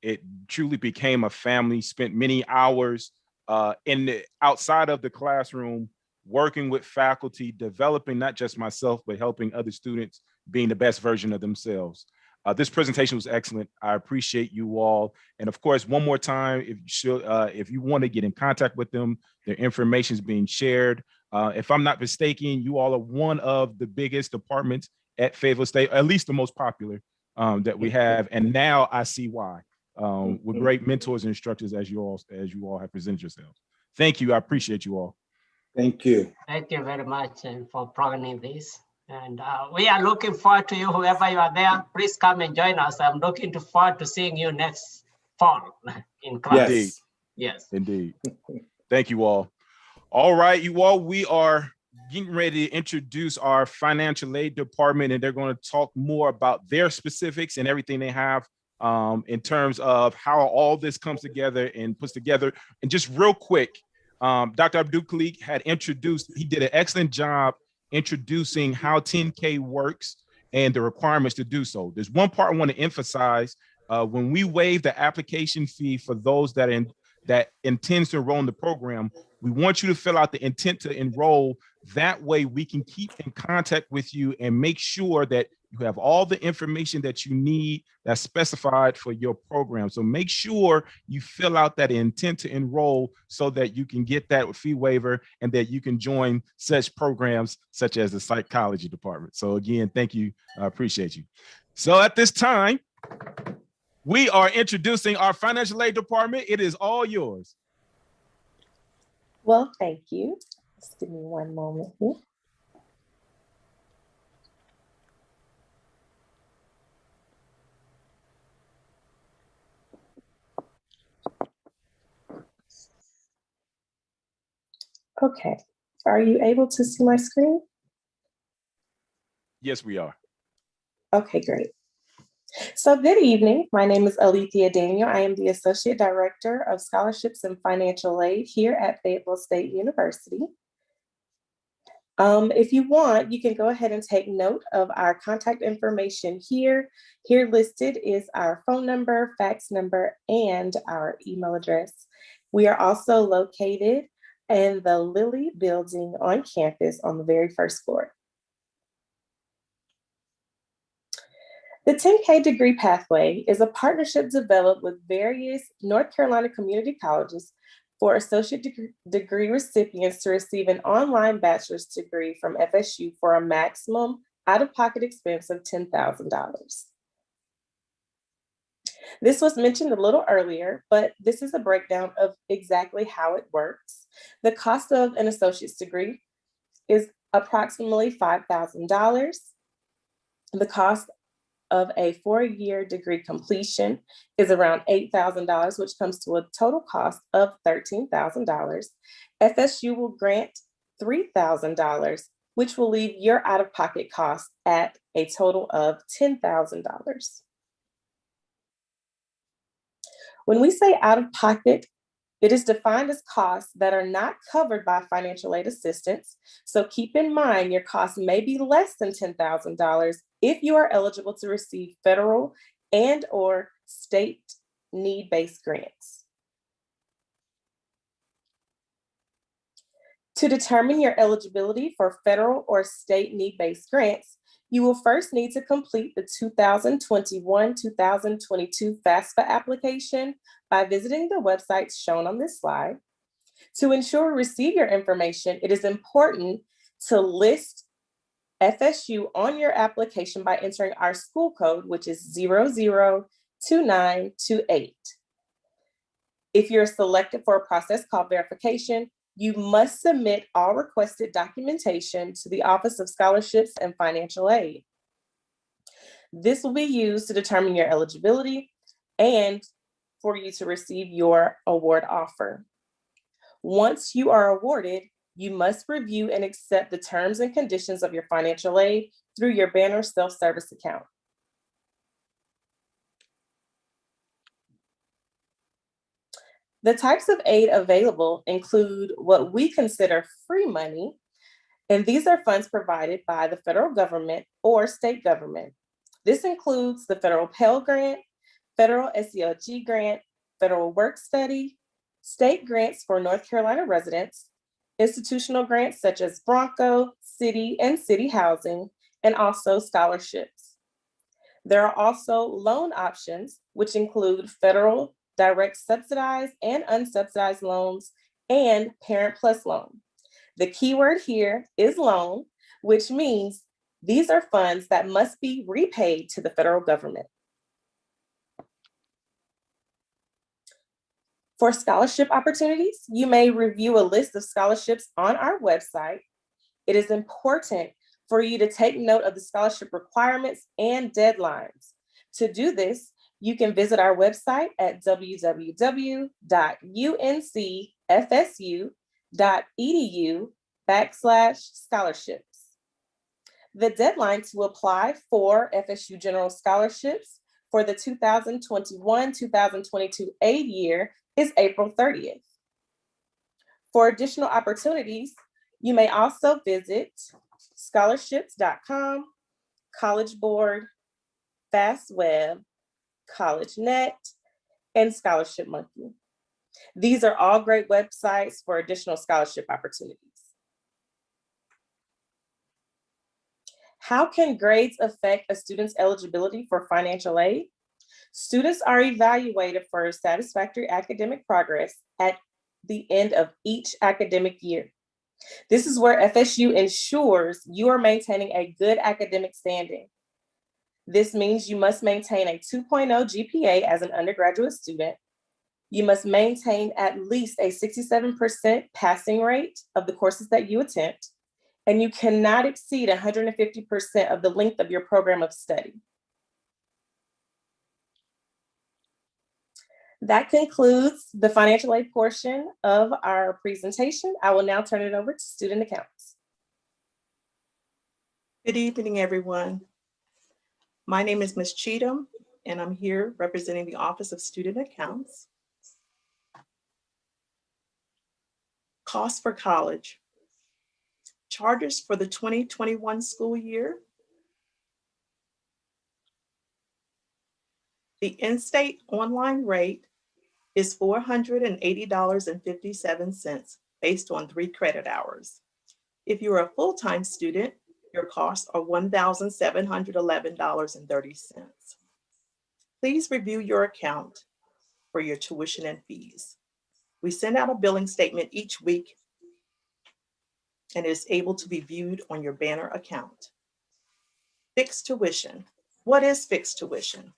It truly became a family, spent many hours outside of the classroom, working with faculty, developing not just myself, but helping other students being the best version of themselves. This presentation was excellent. I appreciate you all. And of course, one more time, if you want to get in contact with them, their information is being shared. If I'm not mistaken, you all are one of the biggest departments at Fayetteville State, at least the most popular that we have. And now I see why. With great mentors and instructors as you all have presented yourselves. Thank you. I appreciate you all. Thank you. Thank you very much for programming this. And we are looking forward to you, whoever you are there. Please come and join us. I'm looking forward to seeing you next fall in class. Indeed. Yes. Indeed. Thank you all. All right, you all, we are getting ready to introduce our financial aid department, and they're going to talk more about their specifics and everything they have in terms of how all this comes together and puts together. And just real quick, Dr. Abdul Khalik he did an excellent job introducing how 10K works and the requirements to do so. There's one part I want to emphasize. When we waive the application fee for those that intends to enroll in the program, we want you to fill out the intent to enroll. That way we can keep in contact with you and make sure that you have all the information that you need that's specified for your program. So make sure you fill out that intent to enroll so that you can get that fee waiver and that you can join such programs such as the psychology department. So again, thank you. I appreciate you. So at this time, we are introducing our financial aid department. It is all yours. Well, thank you. Just give me one moment here. Okay, are you able to see my screen? Yes, we are. Okay, great. So good evening. My name is Alethea Daniel. I am the Associate Director of Scholarships and Financial Aid here at Fayetteville State University. If you want, you can go ahead and take note of our contact information here. Here listed is our phone number, fax number, and our email address. We are also located in the Lilly building on campus on the very first floor. The 10K degree pathway is a partnership developed with various North Carolina community colleges for associate degree recipients to receive an online bachelor's degree from FSU for a maximum out-of-pocket expense of $10,000. This was mentioned a little earlier, but this is a breakdown of exactly how it works. The cost of an associate's degree is approximately $5,000. The cost of a 4-year degree completion is around $8,000, which comes to a total cost of $13,000. FSU will grant $3,000, which will leave your out-of-pocket costs at a total of $10,000. When we say out-of-pocket, it is defined as costs that are not covered by financial aid assistance. So keep in mind your costs may be less than $10,000 if you are eligible to receive federal and/or state need-based grants. To determine your eligibility for federal or state need-based grants, you will first need to complete the 2021-2022 FAFSA application by visiting the websites shown on this slide. To ensure we receive your information, it is important to list FSU on your application by entering our school code, which is 002928. If you're selected for a process called verification, you must submit all requested documentation to the Office of Scholarships and Financial Aid. This will be used to determine your eligibility and for you to receive your award offer. Once you are awarded, you must review and accept the terms and conditions of your financial aid through your Banner self-service account. The types of aid available include what we consider free money, and these are funds provided by the federal government or state government. This includes the federal Pell Grant, federal SELG grant, federal work study, state grants for North Carolina residents, institutional grants such as Bronco, city, and city housing, and also scholarships. There are also loan options, which include federal direct subsidized and unsubsidized loans and Parent Plus loan. The key word here is loan, which means these are funds that must be repaid to the federal government. For scholarship opportunities, you may review a list of scholarships on our website. It is important for you to take note of the scholarship requirements and deadlines. To do this, you can visit our website at www.uncfsu.edu/scholarships. The deadline to apply for FSU General Scholarships for the 2021-2022 aid year is April 30th. For additional opportunities, you may also visit scholarships.com, College Board, FastWeb, CollegeNet, and Scholarship Monkey. These are all great websites for additional scholarship opportunities. How can grades affect a student's eligibility for financial aid? Students are evaluated for satisfactory academic progress at the end of each academic year. This is where FSU ensures you are maintaining a good academic standing. This means you must maintain a 2.0 GPA as an undergraduate student. You must maintain at least a 67% passing rate of the courses that you attempt, and you cannot exceed 150% of the length of your program of study. That concludes the financial aid portion of our presentation. I will now turn it over to student accounts. Good evening, everyone. My name is Ms. Cheatham, and I'm here representing the Office of Student Accounts. Costs for college. Charges for the 2021 school year. The in-state online rate is $480.57 based on 3 credit hours. If you're a full-time student, your costs are $1,711.30. Please review your account for your tuition and fees. We send out a billing statement each week and it is able to be viewed on your Banner account. Fixed tuition. What is fixed tuition?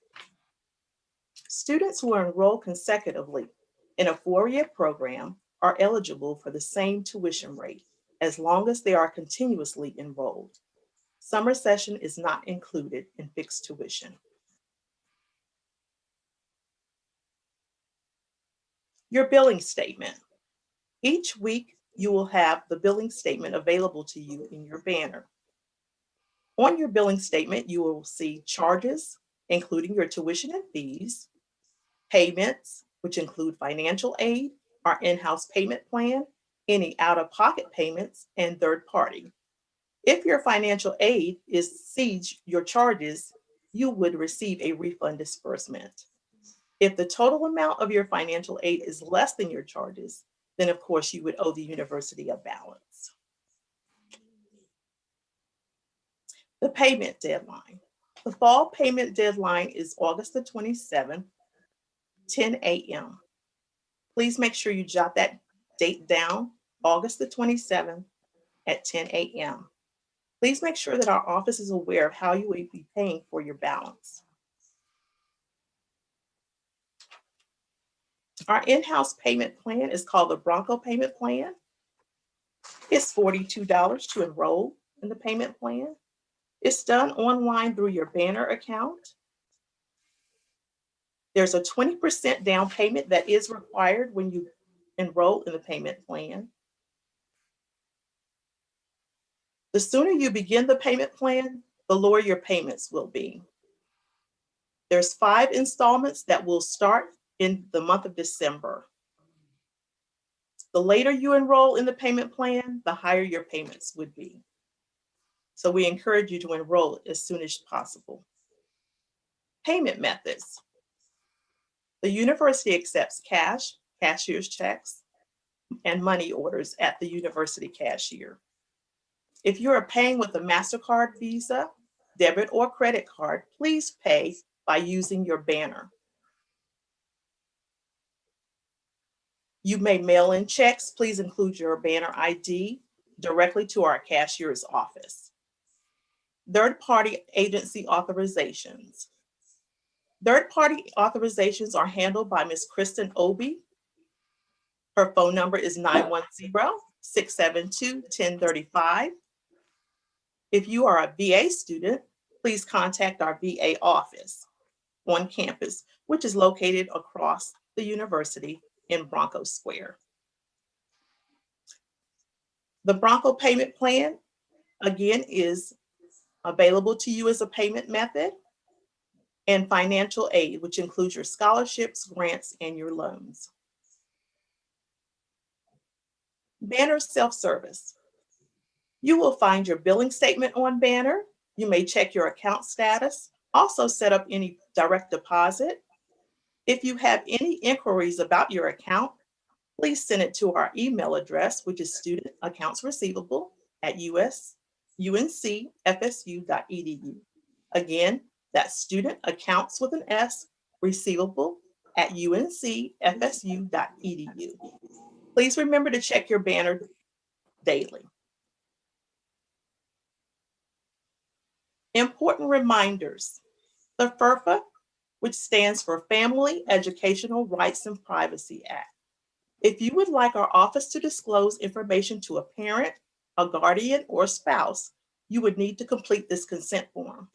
Students who are enrolled consecutively in a 4-year program are eligible for the same tuition rate as long as they are continuously enrolled. Summer session is not included in fixed tuition. Your billing statement. Each week, you will have the billing statement available to you in your Banner. On your billing statement, you will see charges, including your tuition and fees, payments, which include financial aid, our in-house payment plan, any out-of-pocket payments, and third party. If your financial aid exceeds your charges, you would receive a refund disbursement. If the total amount of your financial aid is less than your charges, then of course you would owe the university a balance. The payment deadline. The fall payment deadline is August the 27th, 10 a.m. Please make sure you jot that date down, August the 27th at 10 a.m. Please make sure that our office is aware of how you will be paying for your balance. Our in-house payment plan is called the Bronco Payment Plan. It's $42 to enroll in the payment plan. It's done online through your Banner account. There's a 20% down payment that is required when you enroll in the payment plan. The sooner you begin the payment plan, the lower your payments will be. There's 5 installments that will start in the month of December. The later you enroll in the payment plan, the higher your payments would be. So we encourage you to enroll as soon as possible. Payment methods. The university accepts cash, cashier's checks, and money orders at the university cashier. If you are paying with a MasterCard, Visa, debit, or credit card, please pay by using your Banner. You may mail in checks. Please include your Banner ID directly to our cashier's office. Third-party agency authorizations. Third-party authorizations are handled by Ms. Kristen Obi. Her phone number is 910-672-1035. If you are a VA student, please contact our VA office on campus, which is located across the university in Bronco Square. The Bronco payment plan, again, is available to you as a payment method, and financial aid, which includes your scholarships, grants, and your loans. Banner self-service. You will find your billing statement on Banner. You may check your account status, also set up any direct deposit. If you have any inquiries about your account, please send it to our email address, which is studentaccountsreceivable@uncfsu.edu. Again, that's studentaccountsreceivable@uncfsu.edu. Please remember to check your Banner daily. Important reminders. The FERPA, which stands for Family Educational Rights and Privacy Act. If you would like our office to disclose information to a parent, a guardian, or spouse, you would need to complete this consent form.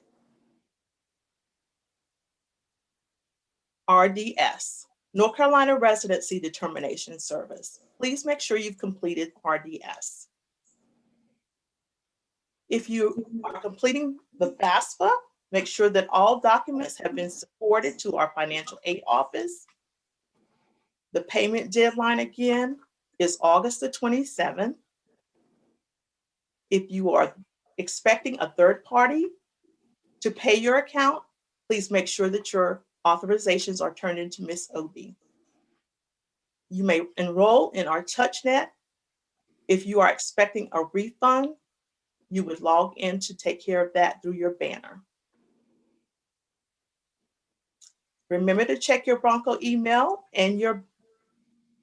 RDS, North Carolina Residency Determination Service. Please make sure you've completed RDS. If you are completing the FAFSA, make sure that all documents have been supported to our financial aid office. The payment deadline again is August the 27th. If you are expecting a third party to pay your account, please make sure that your authorizations are turned into Ms. Obi. You may enroll in our TouchNet. If you are expecting a refund, you would log in to take care of that through your Banner. Remember to check your Bronco email and your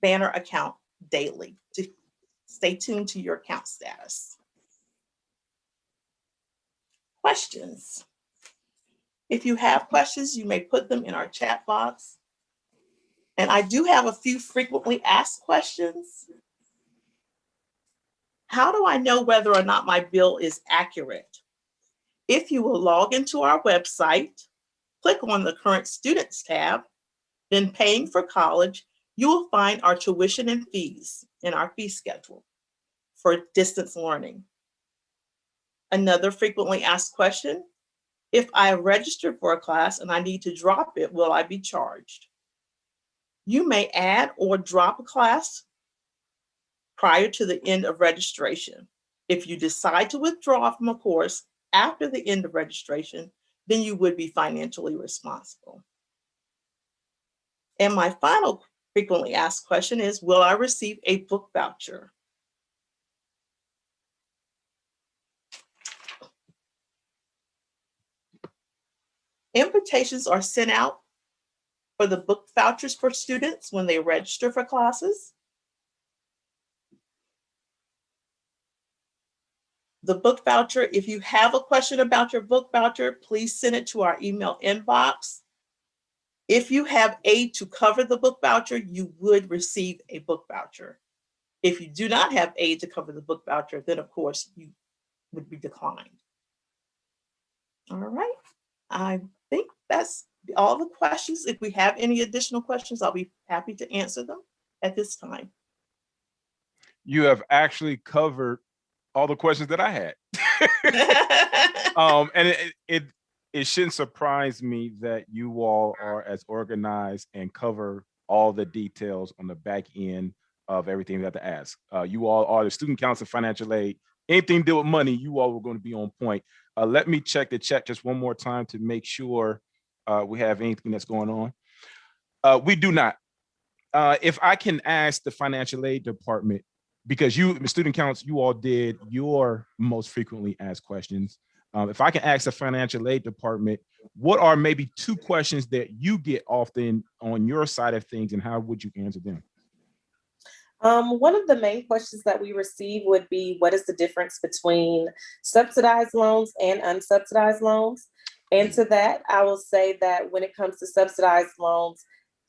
Banner account daily to stay tuned to your account status. Questions. If you have questions, you may put them in our chat box. And I do have a few frequently asked questions. How do I know whether or not my bill is accurate? If you will log into our website, click on the Current Students tab, then Paying for College, you will find our tuition and fees in our fee schedule for distance learning. Another frequently asked question, if I registered for a class and I need to drop it, will I be charged? You may add or drop a class prior to the end of registration. If you decide to withdraw from a course after the end of registration, then you would be financially responsible. And my final frequently asked question is, will I receive a book voucher? Invitations are sent out for the book vouchers for students when they register for classes. The book voucher, if you have a question about your book voucher, please send it to our email inbox. If you have aid to cover the book voucher, you would receive a book voucher. If you do not have aid to cover the book voucher, then of course you would be declined. All right, I think that's all the questions. If we have any additional questions, I'll be happy to answer them at this time. You have actually covered all the questions that I had. And it shouldn't surprise me that you all are as organized and cover all the details on the back end of everything we have to ask. You all are the Student Council Financial Aid. Anything to do with money, you all were going to be on point. Let me check the chat just one more time to make sure we have anything that's going on. We do not. If I can ask the financial aid department, because you, Student Council, you all did your most frequently asked questions. If I can ask the financial aid department, what are maybe 2 questions that you get often on your side of things, and how would you answer them? One of the main questions that we receive would be, what is the difference between subsidized loans and unsubsidized loans? And to that, I will say that when it comes to subsidized loans,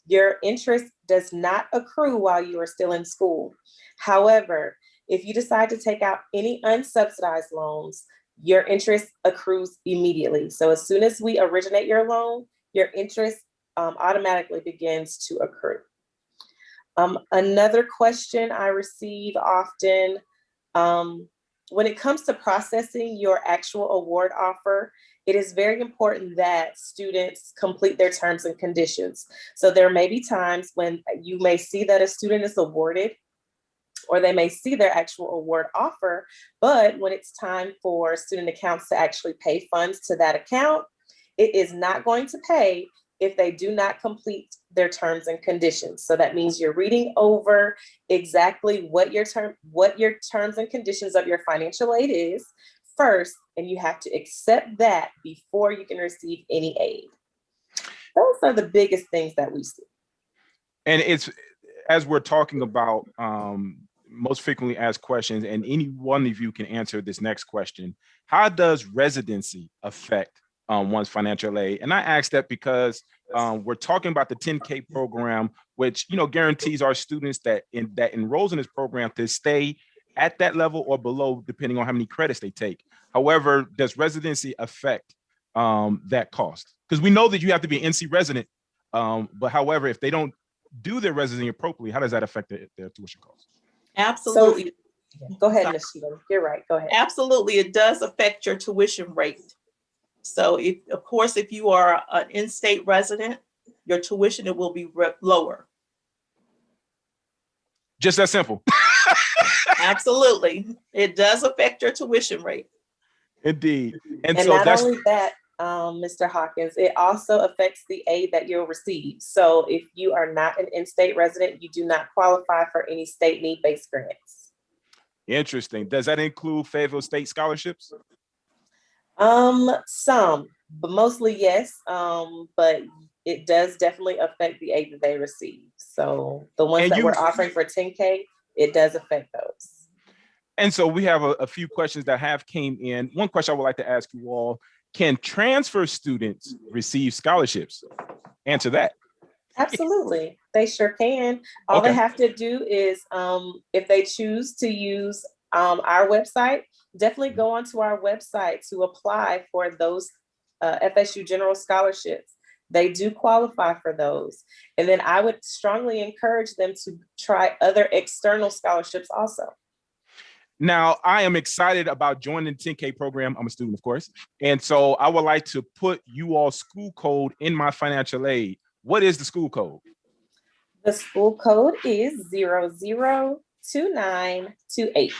your interest does not accrue while you are still in school. However, if you decide to take out any unsubsidized loans, your interest accrues immediately. So as soon as we originate your loan, your interest automatically begins to accrue. Another question I receive often, when it comes to processing your actual award offer, it is very important that students complete their terms and conditions. So there may be times when you may see that a student is awarded, or they may see their actual award offer, but when it's time for student accounts to actually pay funds to that account, it is not going to pay if they do not complete their terms and conditions. So that means you're reading over exactly what your terms and conditions of your financial aid is first, and you have to accept that before you can receive any aid. Those are the biggest things that we see. And it's, as we're talking about most frequently asked questions, and any one of you can answer this next question: how does residency affect one's financial aid? And I ask that because we're talking about the 10K program, which guarantees our students that enrolls in this program to stay at that level or below, depending on how many credits they take. However, does residency affect that cost? Because we know that you have to be an NC resident, but however, if they don't do their residency appropriately, how does that affect their tuition costs? Absolutely. So, go ahead, Ms. Sheehan. You're right. Go ahead. Absolutely, it does affect your tuition rate. So, of course, if you are an in-state resident, your tuition will be lower. Just that simple. Absolutely, it does affect your tuition rate. Indeed, and so not only that, Mr. Hawkins, it also affects the aid that you'll receive. So if you are not an in-state resident, you do not qualify for any state need-based grants. Interesting. Does that include Fayetteville State scholarships? Some, but mostly yes. But it does definitely affect the aid that they receive. So the ones that we're offering for 10K, it does affect those. And so we have a few questions that have came in. One question I would like to ask you all: can transfer students receive scholarships? Answer that. Absolutely, they sure can. All they have to do is, if they choose to use our website, definitely go onto our website to apply for those FSU General Scholarships. They do qualify for those. And then I would strongly encourage them to try other external scholarships also. Now, I am excited about joining the 10K program. I'm a student, of course. And so I would like to put you all school code in my financial aid. What is the school code? The school code is 002928.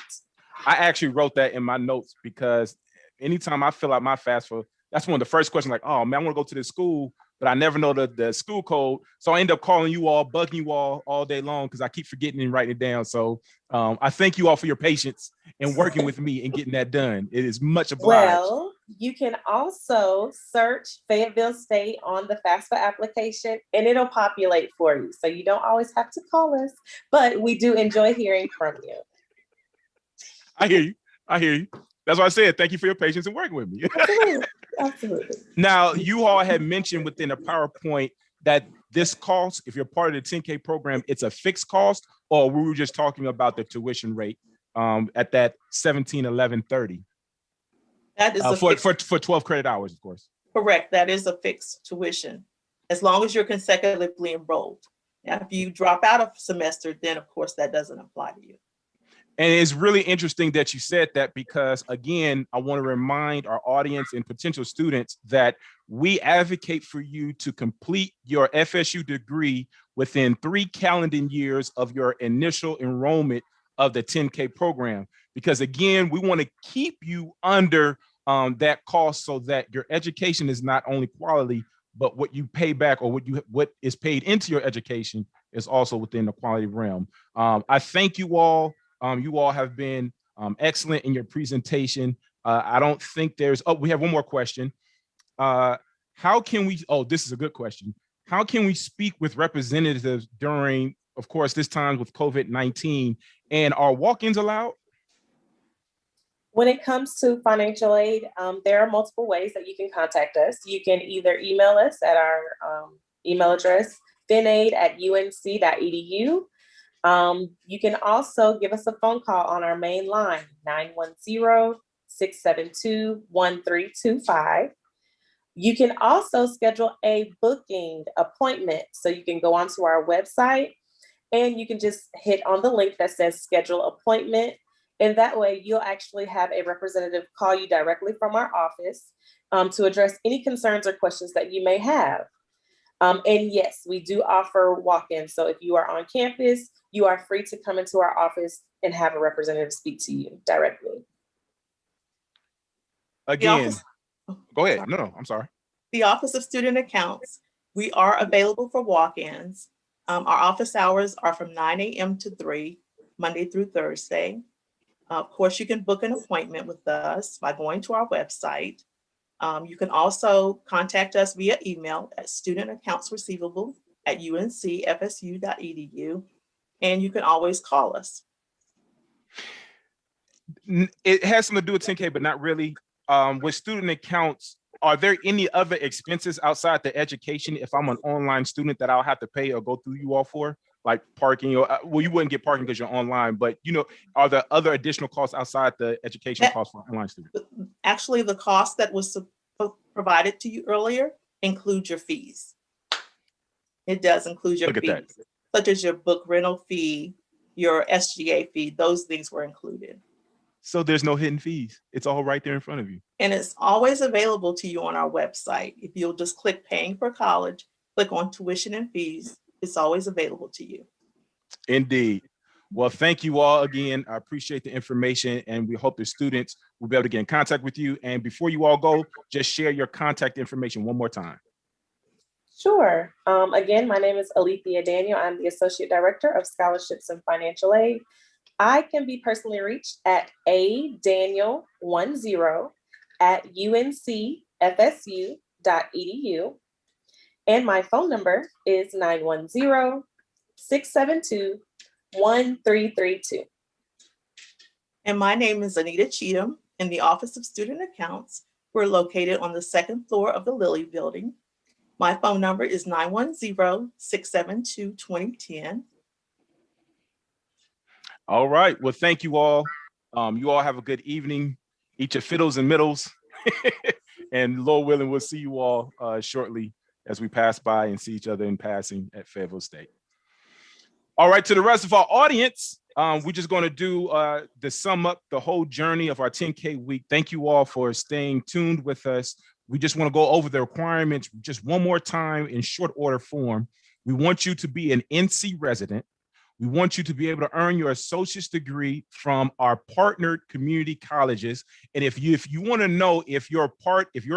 I actually wrote that in my notes because anytime I fill out my FAFSA, that's one of the first questions, like, oh man, I want to go to this school, but I never know the school code. So I end up calling you all, bugging you all day long because I keep forgetting and writing it down. So I thank you all for your patience and working with me and getting that done. It is much obliged. Well, you can also search Fayetteville State on the FAFSA application and it'll populate for you. So you don't always have to call us, but we do enjoy hearing from you. I hear you. That's why I said thank you for your patience and working with me. Absolutely. Absolutely. Now, you all had mentioned within the PowerPoint that this cost, if you're part of the 10K program, it's a fixed cost, or we were just talking about the tuition rate at that 17,1130 That is for 12 credit hours, of course. correct. That is a fixed tuition, as long as you're consecutively enrolled. Now, if you drop out of semester, then of course that doesn't apply to you. And it's really interesting that you said that, because again, I want to remind our audience and potential students that we advocate for you to complete your FSU degree within 3 calendar years of your initial enrollment of the 10K program. Because again, we want to keep you under that cost so that your education is not only quality, but what you pay back or what is paid into your education is also within the quality realm. I thank you all. You all have been excellent in your presentation. I don't think there's, we have one more question. How can we, this is a good question. How can we speak with representatives during, of course, this time with COVID-19, and are walk-ins allowed? When it comes to financial aid, there are multiple ways that you can contact us. You can either email us at our email address, finaid@unc.edu. You can also give us a phone call on our main line, 910-672-1325. You can also schedule a booking appointment. So you can go onto our website and you can just hit on the link that says schedule appointment. And that way you'll actually have a representative call you directly from our office to address any concerns or questions that you may have. And yes, we do offer walk-ins. So if you are on campus, you are free to come into our office and have a representative speak to you directly. Again, go ahead. No, I'm sorry. The Office of Student Accounts, we are available for walk-ins. Our office hours are from 9 a.m. to 3, Monday through Thursday. Of course, you can book an appointment with us by going to our website. You can also contact us via email at studentaccountsreceivable@uncfsu.edu, and you can always call us. It has something to do with 10K, but not really. With student accounts, are there any other expenses outside the education if I'm an online student that I'll have to pay or go through you all for? Like parking, or well, you wouldn't get parking because you're online, but are there other additional costs outside the education costs for online students? Actually, the cost that was provided to you earlier includes your fees. It does include your fees, such as your book rental fee, your SGA fee. Those things were included. So there's no hidden fees. It's all right there in front of you. And it's always available to you on our website. If you'll just click paying for college, click on tuition and fees, it's always available to you. Indeed. Well, thank you all again. I appreciate the information, and we hope the students will be able to get in contact with you. And before you all go, just share your contact information one more time. Sure. Again, my name is Alethea Daniel. I'm the Associate Director of Scholarships and Financial Aid. I can be personally reached at adaniel10@uncfsu.edu. And my phone number is 910-672-1332. And my name is Anita Cheatham in the Office of Student Accounts. We're located on the 2nd floor of the Lilly Building. My phone number is 910-672-2010. All right. Well, thank you all. You all have a good evening. Eat your fiddles and middles. And Lord willing, we'll see you all shortly as we pass by and see each other in passing at Fayetteville State. All right, to the rest of our audience, we're just going to do the sum up the whole journey of our 10K week. Thank you all for staying tuned with us. We just want to go over the requirements just one more time in short order form. We want you to be an NC resident. We want you to be able to earn your associate's degree from our partnered community colleges. And if you want to know if your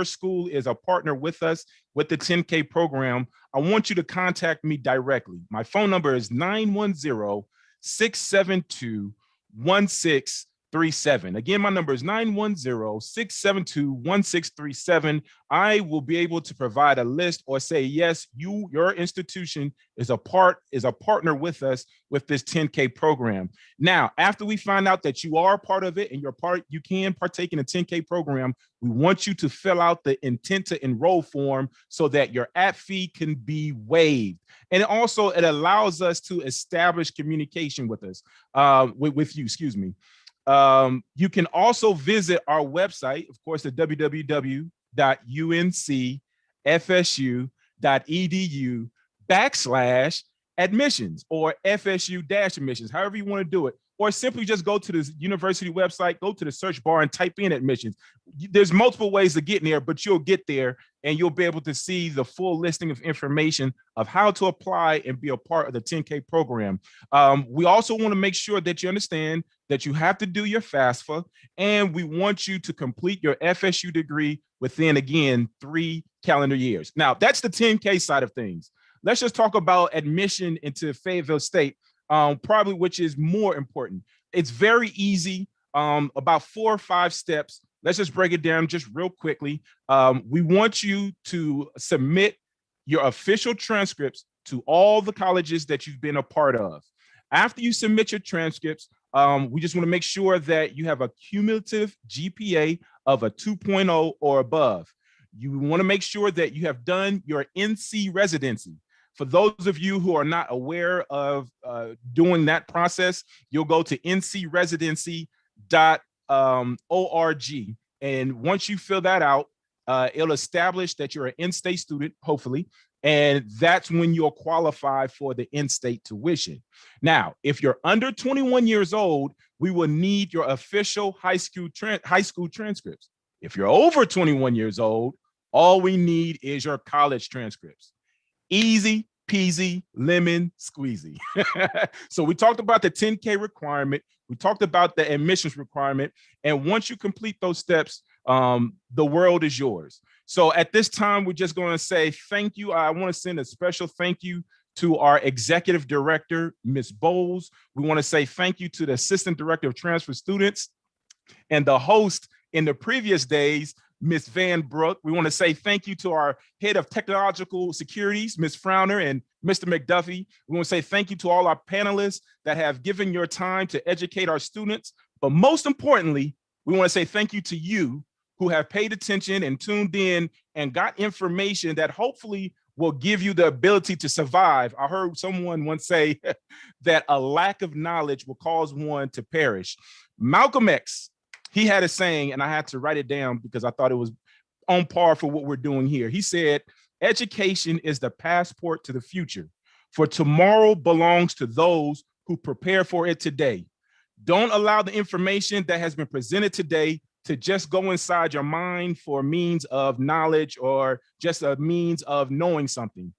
school is a partner with us with the 10K program, I want you to contact me directly. My phone number is 910-672-16 Again, my number is 910-672-1637. I will be able to provide a list or say, yes, your institution is a partner with us with this 10K program. Now, after we find out that you are part of it and you can partake in a 10K program, we want you to fill out the intent to enroll form so that your app fee can be waived. And it allows us to establish communication with us, with you, excuse me. You can also visit our website, of course, at www.uncfsu.edu/admissions or FSU-admissions, however you want to do it. Or simply just go to the university website, go to the search bar and type in admissions. There's multiple ways to get in there, but you'll get there and you'll be able to see the full listing of information of how to apply and be a part of the 10K program. We also want to make sure that you understand that you have to do your FAFSA, and we want you to complete your FSU degree within, again, 3 calendar years. Now, that's the 10K side of things. Let's just talk about admission into Fayetteville State. Probably which is more important. It's very easy, about 4 or 5 steps. Let's just break it down just real quickly. We want you to submit your official transcripts to all the colleges that you've been a part of. After you submit your transcripts, we just want to make sure that you have a cumulative GPA of a 2.0 or above. You want to make sure that you have done your NC residency. For those of you who are not aware of doing that process, you'll go to ncresidency.org. And once you fill that out, it'll establish that you're an in-state student, hopefully, and that's when you'll qualify for the in-state tuition. Now, if you're under 21 years old, we will need your official high school transcripts. If you're over 21 years old, all we need is your college transcripts. Easy peasy, lemon squeezy. So we talked about the 10K requirement. We talked about the admissions requirement. And once you complete those steps, the world is yours. So at this time, we're just going to say thank you. I want to send a special thank you to our executive director, Ms. Bowles. We want to say thank you to the assistant director of transfer students and the host in the previous days, Ms. Van Brook. We want to say thank you to our head of technological securities, Ms. Frowner and Mr. McDuffie. We want to say thank you to all our panelists that have given your time to educate our students. But most importantly, we want to say thank you to you who have paid attention and tuned in and got information that hopefully will give you the ability to survive. I heard someone once say that a lack of knowledge will cause one to perish. Malcolm X, he had a saying, and I had to write it down because I thought it was on par for what we're doing here. He said, education is the passport to the future, for tomorrow belongs to those who prepare for it today. Don't allow the information that has been presented today to just go inside your mind for a means of knowledge or just a means of knowing something.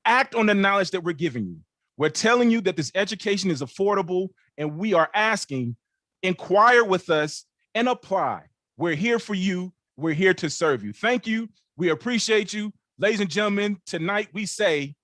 Act on the knowledge that we're giving you. We're telling you that this education is affordable, and we are asking, inquire with us and apply. We're here for you. We're here to serve you. Thank you. We appreciate you. Ladies and gentlemen, tonight we say